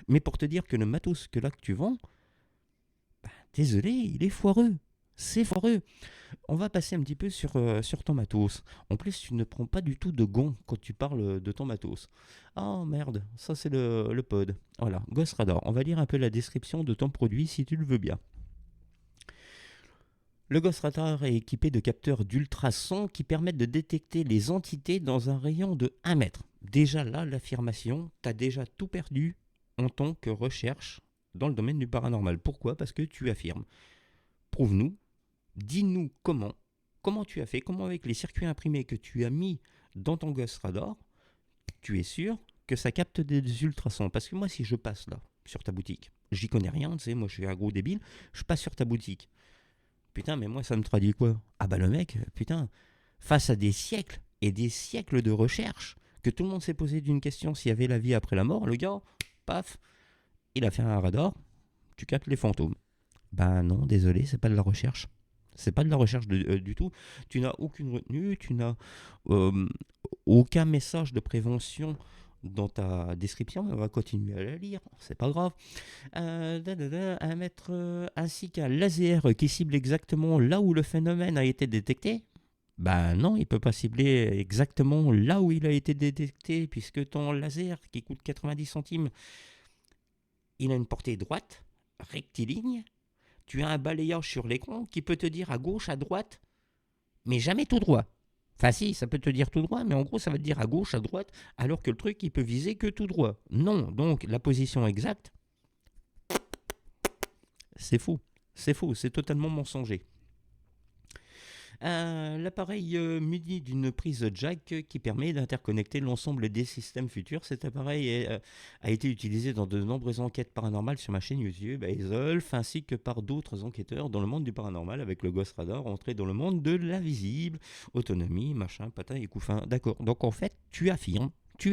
mais pour te dire que le matos que tu vends, désolé, il est foireux. C'est foireux. On va passer un petit peu sur ton matos. En plus, tu ne prends pas du tout de gants quand tu parles de ton matos. Oh merde, ça c'est le pod. Voilà, Ghost Radar. On va lire un peu la description de ton produit si tu le veux bien. Le Ghost Radar est équipé de capteurs d'ultrasons qui permettent de détecter les entités dans un rayon de 1 mètre. Déjà là, l'affirmation, t'as déjà tout perdu en tant que recherche dans le domaine du paranormal. Pourquoi ? Parce que tu affirmes. Prouve-nous, dis-nous comment comment tu as fait, comment avec les circuits imprimés que tu as mis dans ton Ghost Radar, tu es sûr que ça capte des ultrasons. Parce que moi, si je passe là, sur ta boutique, j'y connais rien, tu sais, moi je suis un gros débile, je passe sur ta boutique. Putain, mais moi ça me traduit quoi? Ah bah le mec, putain, face à des siècles et des siècles de recherche, que tout le monde s'est posé d'une question s'il y avait la vie après la mort, le gars, paf, il a fait un radar, tu captes les fantômes. Ben non, désolé, c'est pas de la recherche. C'est pas de la recherche du tout. Tu n'as aucune retenue, tu n'as aucun message de prévention dans ta description. On va continuer à la lire, c'est pas grave. Un mètre ainsi qu'un laser qui cible exactement là où le phénomène a été détecté. Ben non, il peut pas cibler exactement là où il a été détecté, puisque ton laser qui coûte 90 centimes, il a une portée droite, rectiligne. Tu as un balayage sur l'écran qui peut te dire à gauche, à droite, mais jamais tout droit. Enfin si, ça peut te dire tout droit, mais en gros ça va te dire à gauche, à droite, alors que le truc il peut viser que tout droit. Non, donc la position exacte, c'est faux. C'est faux, c'est totalement mensonger. L'appareil muni d'une prise jack qui permet d'interconnecter l'ensemble des systèmes futurs. Cet appareil a été utilisé dans de nombreuses enquêtes paranormales sur ma chaîne YouTube, Ezolf, ainsi que par d'autres enquêteurs dans le monde du paranormal avec le Ghost Radar, entré dans le monde de l'invisible, autonomie, machin, patin et couffin. D'accord, donc en fait, tu affirmes, tu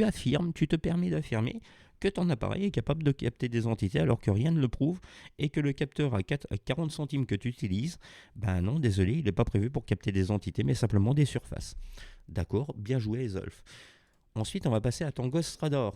te permets d'affirmer que ton appareil est capable de capter des entités alors que rien ne le prouve et que le capteur à 40 centimes que tu utilises, ben non, désolé, il n'est pas prévu pour capter des entités mais simplement des surfaces. D'accord, bien joué Ezolf. Ensuite, on va passer à ton Ghost Radar.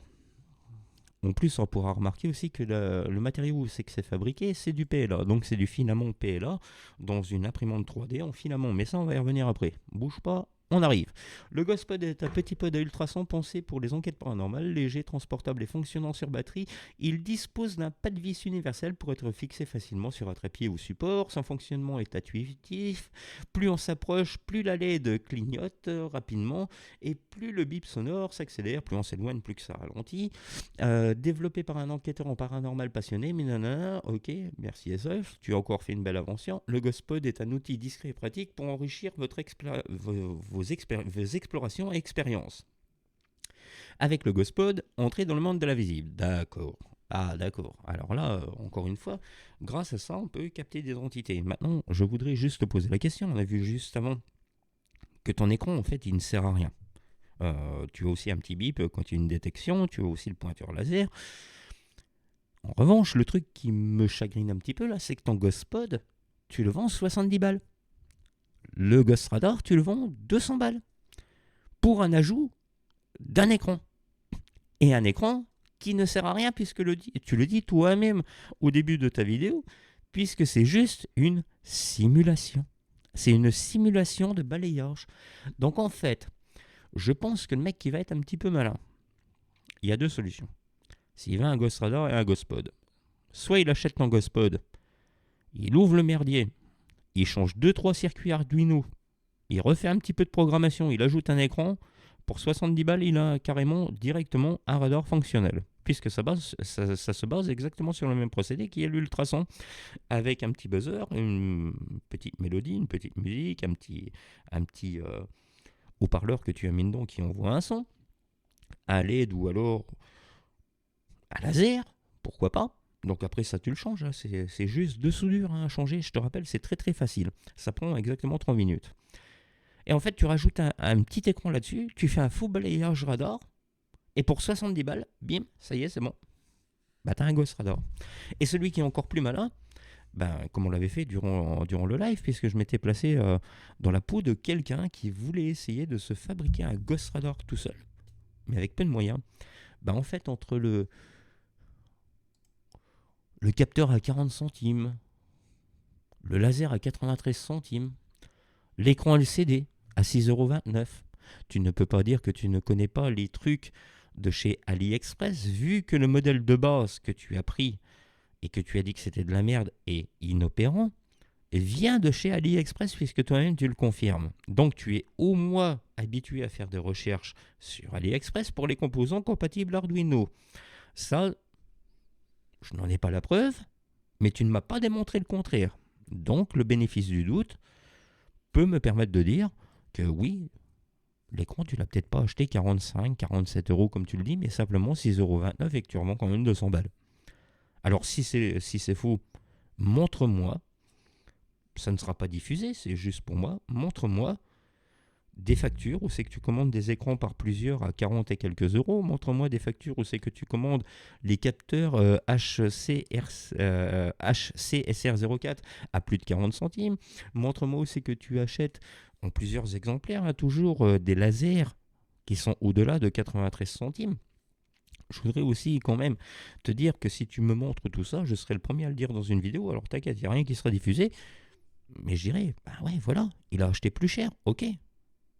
En plus, on pourra remarquer aussi que le matériau où c'est que c'est fabriqué, c'est du PLA. Donc c'est du filament PLA dans une imprimante 3D en filament. Mais ça, on va y revenir après. Bouge pas. On arrive. Le Ghostpod est un petit pod à ultrasons pensé pour les enquêtes paranormales, léger, transportable et fonctionnant sur batterie. Il dispose d'un pas de vis universel pour être fixé facilement sur un trépied ou support. Son fonctionnement est intuitif. Plus on s'approche, plus la LED clignote rapidement et plus le bip sonore s'accélère. Plus on s'éloigne, plus que ça ralentit. Développé par un enquêteur en paranormal passionné, mais nanana, ok, merci SF, tu as encore fait une belle invention. Le Ghostpod est un outil discret et pratique pour enrichir vos explorations et expériences. Avec le Ghostpod, entrez dans le monde de l'invisible. D'accord. Ah d'accord. Alors là, encore une fois, grâce à ça, on peut capter des entités. Maintenant, je voudrais juste te poser la question. On a vu juste avant que ton écran, en fait, il ne sert à rien. Tu as aussi un petit bip quand il y a une détection, tu as aussi le pointeur laser. En revanche, le truc qui me chagrine un petit peu là, c'est que ton Ghostpod, tu le vends 70 balles. Le Ghost Radar, tu le vends 200 balles. Pour un ajout d'un écran. Et un écran qui ne sert à rien puisque tu le dis toi-même au début de ta vidéo, puisque c'est juste une simulation. C'est une simulation de balayage. Donc en fait, je pense que le mec qui va être un petit peu malin, il y a deux solutions. S'il veut un Ghost Radar et un Ghostpod, soit il achète ton Ghostpod, il ouvre le merdier, il change 2-3 circuits Arduino, il refait un petit peu de programmation, il ajoute un écran, pour 70 balles, il a carrément directement un radar fonctionnel. Puisque ça se base exactement sur le même procédé qui est l'ultrason, avec un petit buzzer, une petite mélodie, une petite musique, un petit haut-parleur que tu as mis dedans qui envoie un son, un LED ou alors un laser, pourquoi pas. Donc après ça tu le changes, hein. C'est juste deux soudures à changer, je te rappelle, c'est très très facile. Ça prend exactement 3 minutes. Et en fait tu rajoutes un petit écran là-dessus, tu fais un faux balayage radar, et pour 70 balles, bim, ça y est, c'est bon. Bah t'as un Ghost Radar. Et celui qui est encore plus malin, comme on l'avait fait durant le live, puisque je m'étais placé dans la peau de quelqu'un qui voulait essayer de se fabriquer un Ghost Radar tout seul, mais avec peu de moyens. En fait, entre le capteur à 40 centimes, le laser à 93 centimes, l'écran LCD à 6,29 €, tu ne peux pas dire que tu ne connais pas les trucs de chez AliExpress, vu que le modèle de base que tu as pris et que tu as dit que c'était de la merde et inopérant, vient de chez AliExpress puisque toi-même tu le confirmes. Donc tu es au moins habitué à faire des recherches sur AliExpress pour les composants compatibles Arduino. Ça, je n'en ai pas la preuve, mais tu ne m'as pas démontré le contraire. Donc le bénéfice du doute, peux me permettre de dire que oui, l'écran, tu l'as peut-être pas acheté 45, 47 euros comme tu le dis, mais simplement 6,29 € et que tu revends quand même 200 balles. Alors si c'est faux, montre-moi, ça ne sera pas diffusé, c'est juste pour moi, montre-moi des factures où c'est que tu commandes des écrans par plusieurs à 40 et quelques euros. Montre-moi des factures où c'est que tu commandes les capteurs HCSR04 à plus de 40 centimes. Montre-moi où c'est que tu achètes en plusieurs exemplaires, hein, toujours des lasers qui sont au-delà de 93 centimes. Je voudrais aussi quand même te dire que si tu me montres tout ça, je serai le premier à le dire dans une vidéo. Alors t'inquiète, il n'y a rien qui sera diffusé. Mais je dirais, bah ouais, voilà, il a acheté plus cher, ok.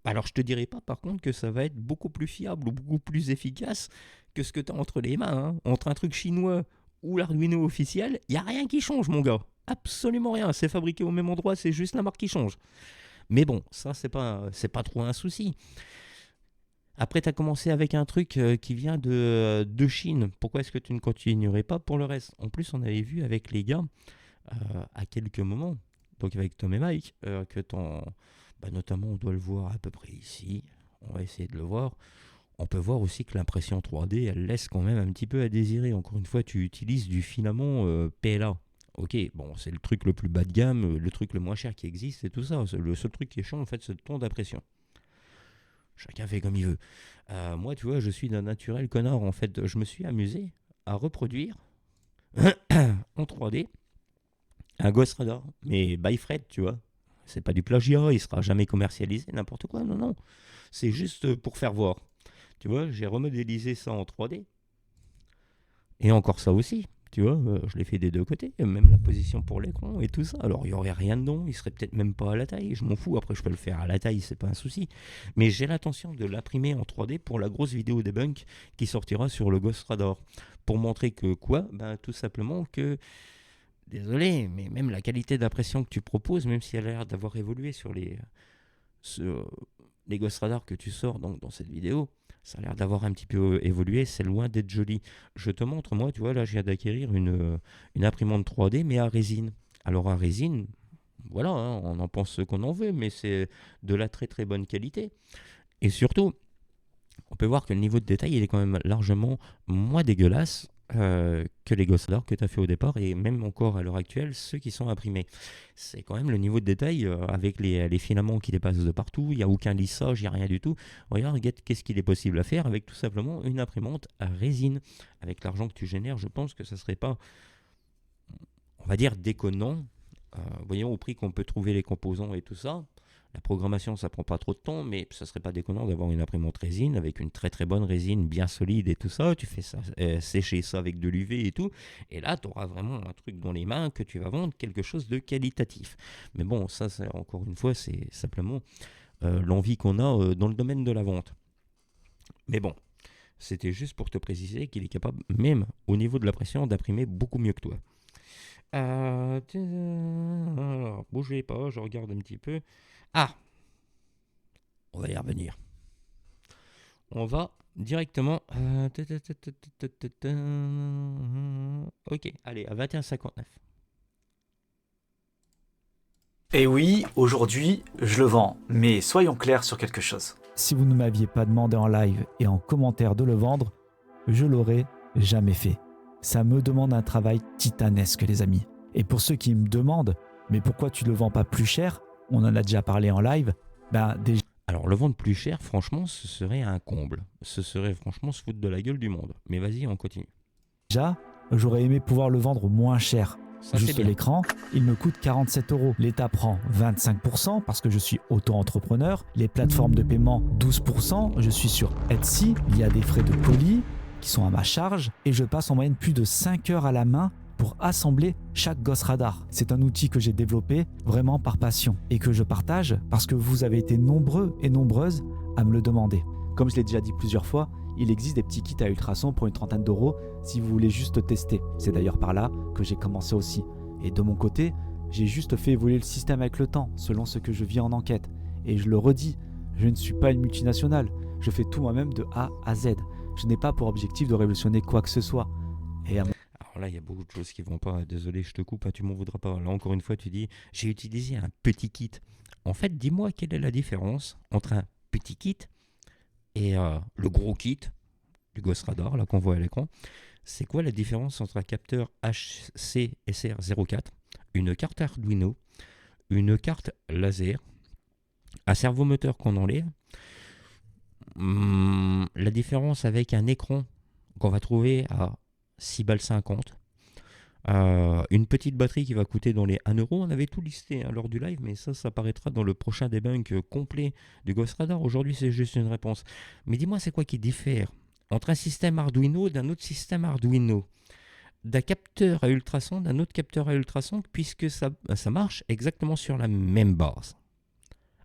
Alors je te dirai pas par contre que ça va être beaucoup plus fiable ou beaucoup plus efficace que ce que tu as entre les mains. Hein. Entre un truc chinois ou l'Arduino officiel, il n'y a rien qui change mon gars. Absolument rien. C'est fabriqué au même endroit, c'est juste la marque qui change. Mais bon, ça c'est pas trop un souci. Après tu as commencé avec un truc qui vient de Chine. Pourquoi est-ce que tu ne continuerais pas pour le reste? En plus on avait vu avec les gars à quelques moments, donc avec Tom et Mike, que notamment on doit le voir à peu près ici, on va essayer de le voir, on peut voir aussi que l'impression 3D elle laisse quand même un petit peu à désirer. Encore une fois tu utilises du filament PLA, ok, bon c'est le truc le plus bas de gamme, le truc le moins cher qui existe et tout ça, le seul truc qui est chiant en fait c'est le ton d'impression. Chacun fait comme il veut. Moi tu vois je suis d'un naturel connard en fait, je me suis amusé à reproduire en 3D un Ghost Radar, mais by Fred tu vois. C'est pas du plagiat, il sera jamais commercialisé, n'importe quoi, non. C'est juste pour faire voir. Tu vois, j'ai remodélisé ça en 3D. Et encore ça aussi, tu vois, je l'ai fait des deux côtés, même la position pour l'écran et tout ça. Alors il n'y aurait rien dedans, il serait peut-être même pas à la taille, je m'en fous, après je peux le faire à la taille, c'est pas un souci. Mais j'ai l'intention de l'imprimer en 3D pour la grosse vidéo debunk qui sortira sur le Ghost Radar. Pour montrer que quoi? Tout simplement que désolé, mais même la qualité d'impression que tu proposes, même si elle a l'air d'avoir évolué sur les Ghost Radar que tu sors donc dans cette vidéo, ça a l'air d'avoir un petit peu évolué, c'est loin d'être joli. Je te montre, moi, tu vois, là, je viens d'acquérir une imprimante 3D, mais à résine. Alors, à résine, voilà, hein, on en pense ce qu'on en veut, mais c'est de la très très bonne qualité. Et surtout, on peut voir que le niveau de détail, il est quand même largement moins dégueulasse que les Ghost Radar que tu as fait au départ, et même encore à l'heure actuelle, ceux qui sont imprimés. C'est quand même le niveau de détail avec les filaments qui dépassent de partout, il n'y a aucun lissage, il n'y a rien du tout. Regarde, qu'est-ce qu'il est possible à faire avec tout simplement une imprimante à résine. Avec l'argent que tu génères, je pense que ça ne serait pas, on va dire, déconnant. Voyons au prix qu'on peut trouver les composants et tout ça. La programmation, ça prend pas trop de temps, mais ça serait pas déconnant d'avoir une imprimante résine avec une très très bonne résine bien solide et tout ça. Tu fais ça, sécher ça avec de l'UV et tout, et là tu auras vraiment un truc dans les mains que tu vas vendre quelque chose de qualitatif. Mais bon, ça c'est, encore une fois, c'est simplement l'envie qu'on a dans le domaine de la vente. Mais bon, c'était juste pour te préciser qu'il est capable, même au niveau de la pression, d'imprimer beaucoup mieux que toi. Alors, bougez pas, je regarde un petit peu. Ah, on va y revenir. On va directement. Ok, allez, à 21,59. Et oui, aujourd'hui, je le vends. Mais soyons clairs sur quelque chose. Si vous ne m'aviez pas demandé en live et en commentaire de le vendre, je l'aurais jamais fait. Ça me demande un travail titanesque, les amis. Et pour ceux qui me demandent, mais pourquoi tu le vends pas plus cher? On en a déjà parlé en live. Déjà... Alors, le vendre plus cher, franchement, ce serait un comble. Ce serait franchement se foutre de la gueule du monde. Mais vas-y, on continue. Déjà, j'aurais aimé pouvoir le vendre moins cher. Ça, juste l'écran, il me coûte 47 €. L'État prend 25% parce que je suis auto-entrepreneur. Les plateformes de paiement, 12%. Je suis sur Etsy. Il y a des frais de colis qui sont à ma charge. Et je passe en moyenne plus de 5 heures à la main pour assembler chaque Ghost Radar. C'est un outil que j'ai développé vraiment par passion et que je partage parce que vous avez été nombreux et nombreuses à me le demander. Comme je l'ai déjà dit plusieurs fois, il existe des petits kits à ultrasons pour une trentaine d'euros si vous voulez juste tester. C'est d'ailleurs par là que j'ai commencé aussi. Et de mon côté, j'ai juste fait évoluer le système avec le temps, selon ce que je vis en enquête. Et je le redis, je ne suis pas une multinationale. Je fais tout moi-même de A à Z. Je n'ai pas pour objectif de révolutionner quoi que ce soit. Alors là, il y a beaucoup de choses qui vont pas. Désolé, je te coupe, tu m'en voudras pas. Là, encore une fois, tu dis, j'ai utilisé un petit kit En fait, dis-moi quelle est la différence entre un petit kit et le gros kit du Ghost Radar là qu'on voit à l'écran. C'est quoi la différence entre un capteur HC-SR04, une carte Arduino, une carte laser, un servomoteur qu'on enlève, la différence avec un écran qu'on va trouver à 6,50 balles, une petite batterie qui va coûter dans les 1 euro. On avait tout listé lors du live, mais ça apparaîtra dans le prochain debunk complet du Ghost Radar. Aujourd'hui, c'est juste une réponse. Mais dis-moi, c'est quoi qui diffère entre un système Arduino et d'un autre système Arduino, d'un capteur à ultrasons, d'un autre capteur à ultrasons, puisque ça marche exactement sur la même base.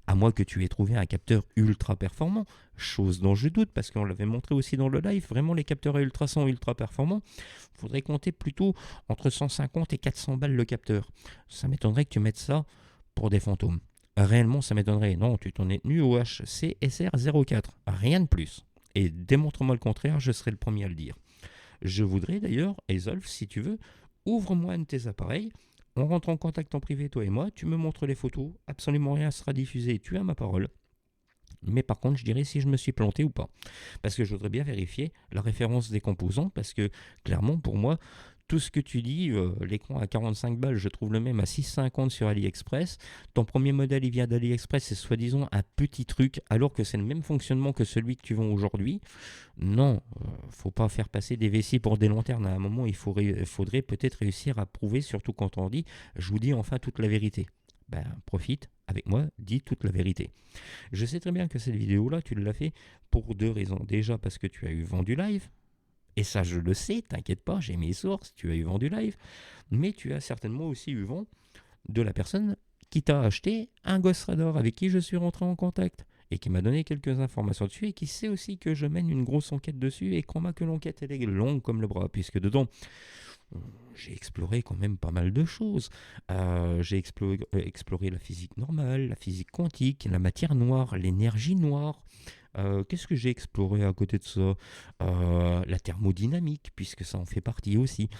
À moins que tu aies trouvé un capteur ultra performant, chose dont je doute, parce qu'on l'avait montré aussi dans le live, vraiment les capteurs à ultrasons ultra performants, il faudrait compter plutôt entre 150 et 400 balles le capteur. Ça m'étonnerait que tu mettes ça pour des fantômes. Réellement, ça m'étonnerait. Non, tu t'en es tenu au HC-SR04, rien de plus. Et démontre-moi le contraire, je serai le premier à le dire. Je voudrais d'ailleurs, Ezolf, si tu veux, ouvre-moi un de tes appareils, on rentre en contact en privé, toi et moi, tu me montres les photos, absolument rien sera diffusé, tu as ma parole. Mais par contre, je dirais si je me suis planté ou pas. Parce que je voudrais bien vérifier la référence des composants, parce que clairement, pour moi, tout ce que tu dis, l'écran à 45 balles, je trouve le même à 6,50 sur AliExpress. Ton premier modèle, il vient d'AliExpress, c'est soi-disant un petit truc, alors que c'est le même fonctionnement que celui que tu vends aujourd'hui. Non, faut pas faire passer des vessies pour des lanternes. À un moment, il faudrait peut-être réussir à prouver, surtout quand on dit, je vous dis enfin toute la vérité. Ben, profite avec moi, dis toute la vérité. Je sais très bien que cette vidéo-là, tu l'as fait pour 2 raisons. Déjà parce que tu as eu vent du live. Et ça, je le sais, t'inquiète pas, j'ai mes sources, tu as eu vent du live. Mais tu as certainement aussi eu vent de la personne qui t'a acheté un Ghost Radar avec qui je suis rentré en contact et qui m'a donné quelques informations dessus et qui sait aussi que je mène une grosse enquête dessus et crois-moi que l'enquête elle est longue comme le bras puisque dedans j'ai exploré quand même pas mal de choses. J'ai exploré la physique normale, la physique quantique, la matière noire, l'énergie noire. Qu'est-ce que j'ai exploré à côté de ça? La thermodynamique, puisque ça en fait partie aussi.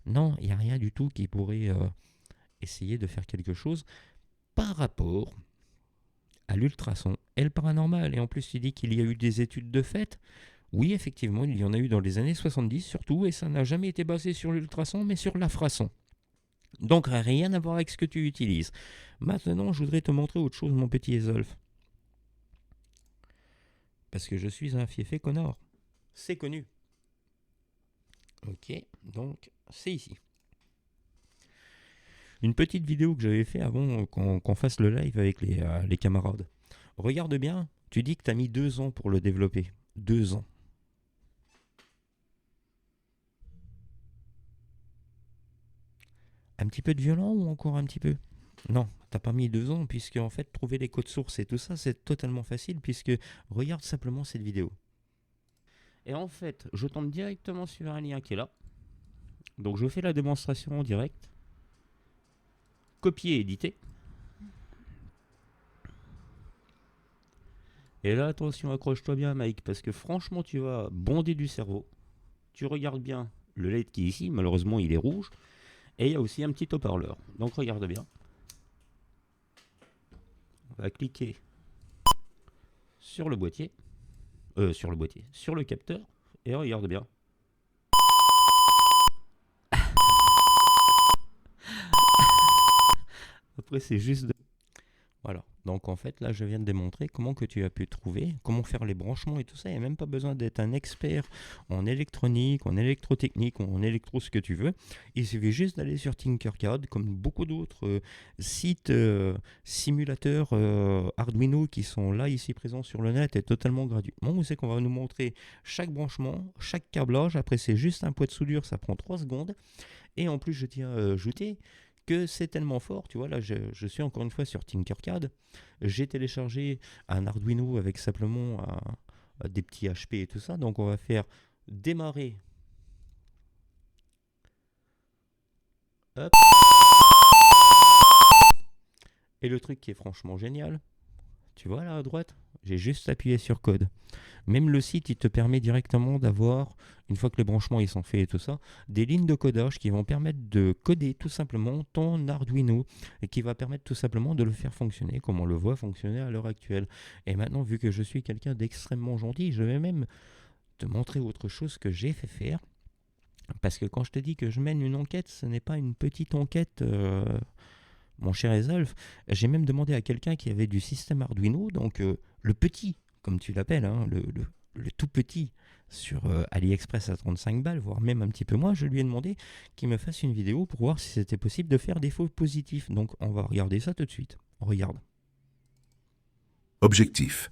Non, il n'y a rien du tout qui pourrait essayer de faire quelque chose par rapport à l'ultrason et le paranormal. Et en plus, tu dis qu'il y a eu des études de fait. Oui, effectivement, il y en a eu dans les années 70 surtout, et ça n'a jamais été basé sur l'ultrason, mais sur l'infrason. Donc rien à voir avec ce que tu utilises. Maintenant, je voudrais te montrer autre chose, mon petit Ezolf. Parce que je suis un fiefé connard. C'est connu. Ok, donc c'est ici. Une petite vidéo que j'avais fait avant qu'on fasse le live avec les camarades. Regarde bien, tu dis que tu as mis 2 ans pour le développer. 2 ans. Un petit peu de violent ou encore un petit peu? Non, t'as pas mis 2 ans, puisque en fait, trouver les codes sources et tout ça, c'est totalement facile, puisque regarde simplement cette vidéo. Et en fait, je tombe directement sur un lien qui est là. Donc je fais la démonstration en direct. Copier, éditer. Et là, attention, accroche-toi bien, Mike, parce que franchement, tu vas bonder du cerveau. Tu regardes bien le LED qui est ici, malheureusement, il est rouge. Et il y a aussi un petit haut-parleur. Donc regarde bien. On va cliquer sur le boîtier. Sur le capteur. Et regarde bien. Après, c'est juste... Voilà. Donc en fait, là, je viens de démontrer comment que tu as pu trouver, comment faire les branchements et tout ça. Il n'y a même pas besoin d'être un expert en électronique, en électrotechnique, en électro, ce que tu veux. Il suffit juste d'aller sur Tinkercad, comme beaucoup d'autres sites simulateurs Arduino qui sont là, ici présents sur le net et totalement gratuitement. Où c'est qu'on va nous montrer chaque branchement, chaque câblage. Après, c'est juste un poids de soudure, ça prend 3 secondes. Et en plus, je tiens à ajouter que c'est tellement fort, tu vois, là je suis encore une fois sur Tinkercad, j'ai téléchargé un Arduino avec simplement des petits HP et tout ça, donc on va faire démarrer. Hop. Et le truc qui est franchement génial, tu vois là à droite, j'ai juste appuyé sur code. Même le site, il te permet directement d'avoir, une fois que les branchements ils sont faits et tout ça, des lignes de codage qui vont permettre de coder tout simplement ton Arduino et qui va permettre tout simplement de le faire fonctionner comme on le voit fonctionner à l'heure actuelle. Et maintenant, vu que je suis quelqu'un d'extrêmement gentil, je vais même te montrer autre chose que j'ai fait faire. Parce que quand je te dis que je mène une enquête, ce n'est pas une petite enquête, mon cher Esolf. J'ai même demandé à quelqu'un qui avait du système Arduino, donc le petit, comme tu l'appelles, hein, le tout petit, sur AliExpress à 35 balles, voire même un petit peu moins. Je lui ai demandé qu'il me fasse une vidéo pour voir si c'était possible de faire des faux positifs. Donc on va regarder ça tout de suite. On regarde. Objectif.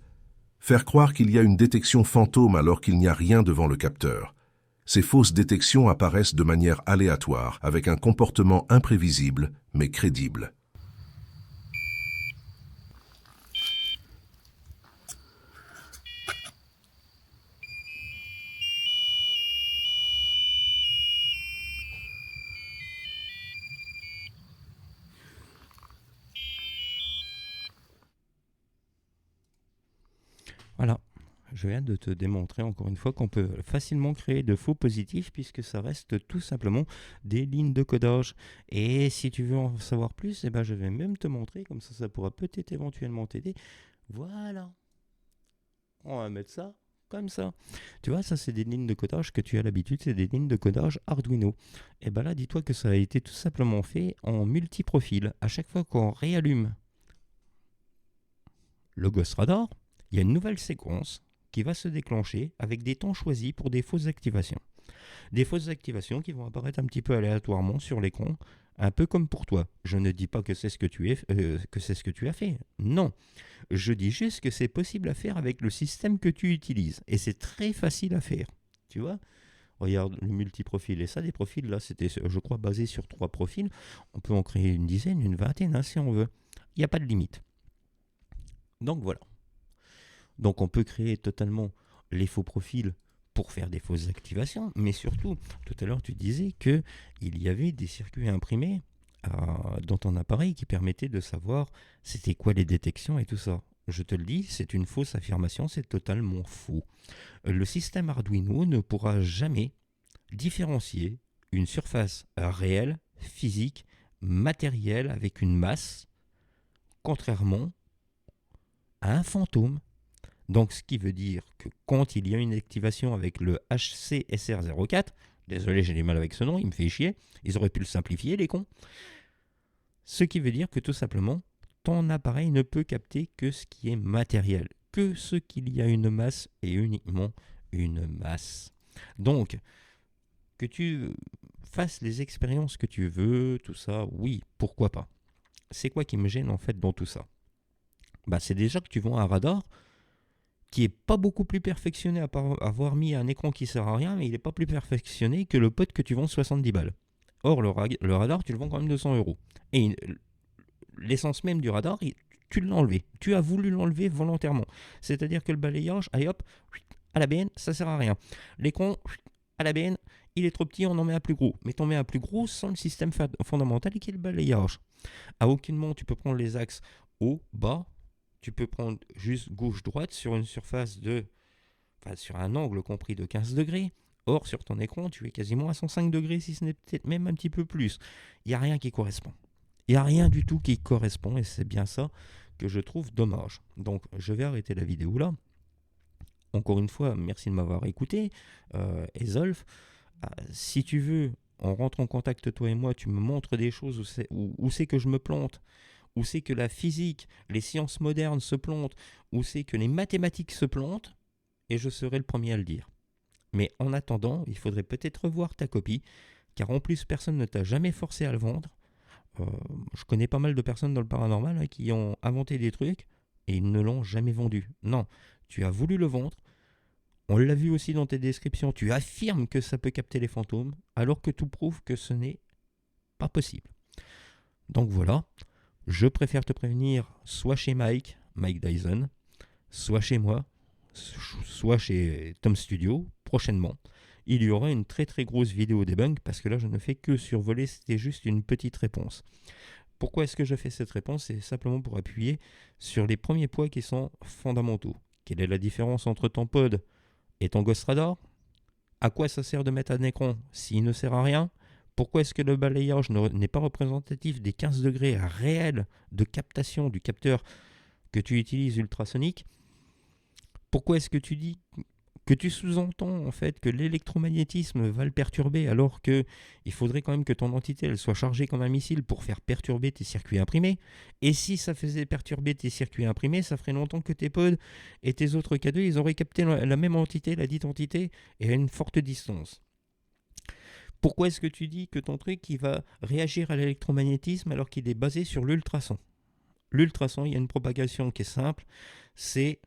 Faire croire qu'il y a une détection fantôme alors qu'il n'y a rien devant le capteur. Ces fausses détections apparaissent de manière aléatoire, avec un comportement imprévisible, mais crédible. Voilà. Je viens de te démontrer encore une fois qu'on peut facilement créer de faux positifs puisque ça reste tout simplement des lignes de codage. Et si tu veux en savoir plus, eh ben je vais même te montrer, comme ça pourra peut-être éventuellement t'aider. Voilà. On va mettre ça comme ça. Tu vois, ça c'est des lignes de codage que tu as l'habitude, c'est des lignes de codage Arduino. Et ben là, dis-toi que ça a été tout simplement fait en multiprofil. À chaque fois qu'on réallume le Ghost Radar, il y a une nouvelle séquence qui va se déclencher avec des temps choisis pour des fausses activations. Des fausses activations qui vont apparaître un petit peu aléatoirement sur l'écran, un peu comme pour toi. Je ne dis pas que c'est ce que tu as fait. Non. Je dis juste que c'est possible à faire avec le système que tu utilises. Et c'est très facile à faire. Tu vois ? Regarde le multiprofil. Et ça, des profils, là, c'était, je crois, basé sur 3 profils. On peut en créer une dizaine, une vingtaine, hein, si on veut. Il n'y a pas de limite. Donc voilà. Donc on peut créer totalement les faux profils pour faire des fausses activations, mais surtout, tout à l'heure tu disais qu'il y avait des circuits imprimés dans ton appareil qui permettaient de savoir c'était quoi les détections et tout ça. Je te le dis, c'est une fausse affirmation, c'est totalement faux. Le système Arduino ne pourra jamais différencier une surface réelle, physique, matérielle avec une masse, contrairement à un fantôme. Donc, ce qui veut dire que quand il y a une activation avec le HCSR04, désolé, j'ai du mal avec ce nom, il me fait chier, ils auraient pu le simplifier, les cons. Ce qui veut dire que tout simplement, ton appareil ne peut capter que ce qui est matériel, que ce qu'il y a une masse et uniquement une masse. Donc, que tu fasses les expériences que tu veux, tout ça, oui, pourquoi pas. C'est quoi qui me gêne en fait dans tout ça ? C'est déjà que tu vends un radar qui est pas beaucoup plus perfectionné à part avoir mis un écran qui sert à rien, mais il n'est pas plus perfectionné que le pote que tu vends 70 balles. Or, le radar, tu le vends quand même 200 €. Et l'essence même du radar, tu l'as enlevé. Tu as voulu l'enlever volontairement. C'est-à-dire que le balayage, allez hop, à la benne, ça sert à rien. L'écran, à la benne, il est trop petit, on en met un plus gros. Mais t'en mets un plus gros sans le système fondamental qui est le balayage. À aucun moment, tu peux prendre les axes haut, bas. Tu peux prendre juste gauche-droite sur une surface sur un angle compris de 15 degrés. Or, sur ton écran, tu es quasiment à 105 degrés, si ce n'est peut-être même un petit peu plus. Il n'y a rien qui correspond. Il n'y a rien du tout qui correspond, et c'est bien ça que je trouve dommage. Donc, je vais arrêter la vidéo là. Encore une fois, merci de m'avoir écouté. Esolf, si tu veux, on rentre en contact, toi et moi, tu me montres des choses où c'est que je me plante, où c'est que la physique, les sciences modernes se plantent, où c'est que les mathématiques se plantent, et je serai le premier à le dire. Mais en attendant, il faudrait peut-être revoir ta copie, car en plus, personne ne t'a jamais forcé à le vendre. Je connais pas mal de personnes dans le paranormal qui ont inventé des trucs, et ils ne l'ont jamais vendu. Non, tu as voulu le vendre, on l'a vu aussi dans tes descriptions, tu affirmes que ça peut capter les fantômes, alors que tout prouve que ce n'est pas possible. Donc voilà. Je préfère te prévenir, soit chez Mike Dyson, soit chez moi, soit chez Tom Studio, prochainement. Il y aura une très très grosse vidéo debunk, parce que là je ne fais que survoler, c'était juste une petite réponse. Pourquoi est-ce que je fais cette réponse ? C'est simplement pour appuyer sur les premiers points qui sont fondamentaux. Quelle est la différence entre ton pod et ton Ghost Radar? À quoi ça sert de mettre un écran s'il ne sert à rien? Pourquoi est-ce que le balayage n'est pas représentatif des 15 degrés réels de captation du capteur que tu utilises ultrasonique? Pourquoi est-ce que tu dis que tu sous-entends en fait que l'électromagnétisme va le perturber alors que il faudrait quand même que ton entité elle soit chargée comme un missile pour faire perturber tes circuits imprimés? Et si ça faisait perturber tes circuits imprimés, ça ferait longtemps que tes pods et tes autres cadeaux, ils auraient capté la même entité, la dite entité, et à une forte distance. Pourquoi est-ce que tu dis que ton truc il va réagir à l'électromagnétisme alors qu'il est basé sur l'ultrason? L'ultrason, il y a une propagation qui est simple, c'est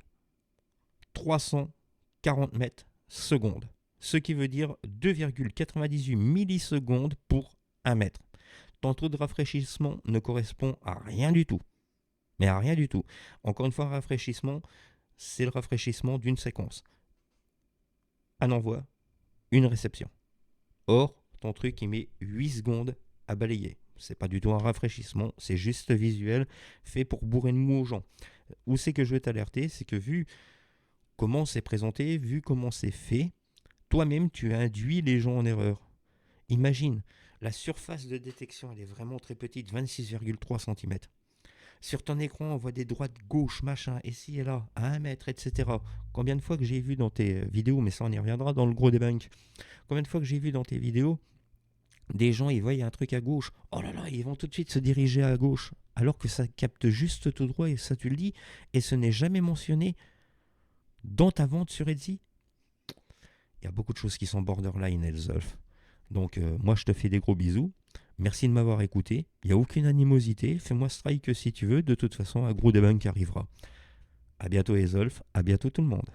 340 mètres secondes, ce qui veut dire 2,98 millisecondes pour 1 mètre. Ton taux de rafraîchissement ne correspond à rien du tout. Mais à rien du tout. Encore une fois, un rafraîchissement, c'est le rafraîchissement d'une séquence. Un envoi, une réception. Or, ton truc, il met 8 secondes à balayer. C'est pas du tout un rafraîchissement, c'est juste visuel, fait pour bourrer le mou aux gens. Où c'est que je veux t'alerter, c'est que vu comment c'est présenté, vu comment c'est fait, toi-même tu induis les gens en erreur. Imagine, la surface de détection elle est vraiment très petite, 26,3 cm. Sur ton écran on voit des droites gauche, machin, ici et là, à 1 mètre, etc. Combien de fois que j'ai vu dans tes vidéos, mais ça on y reviendra dans le gros debunk, combien de fois que j'ai vu dans tes vidéos, des gens ils voient un truc à gauche, oh là là, ils vont tout de suite se diriger à gauche, alors que ça capte juste tout droit et ça tu le dis, et ce n'est jamais mentionné dans ta vente sur Etsy. Il y a beaucoup de choses qui sont borderline, Elzolf. Donc moi je te fais des gros bisous. Merci de m'avoir écouté. Il n'y a aucune animosité. Fais-moi strike si tu veux. De toute façon, un gros debunk arrivera. À bientôt Elzolf. À bientôt tout le monde.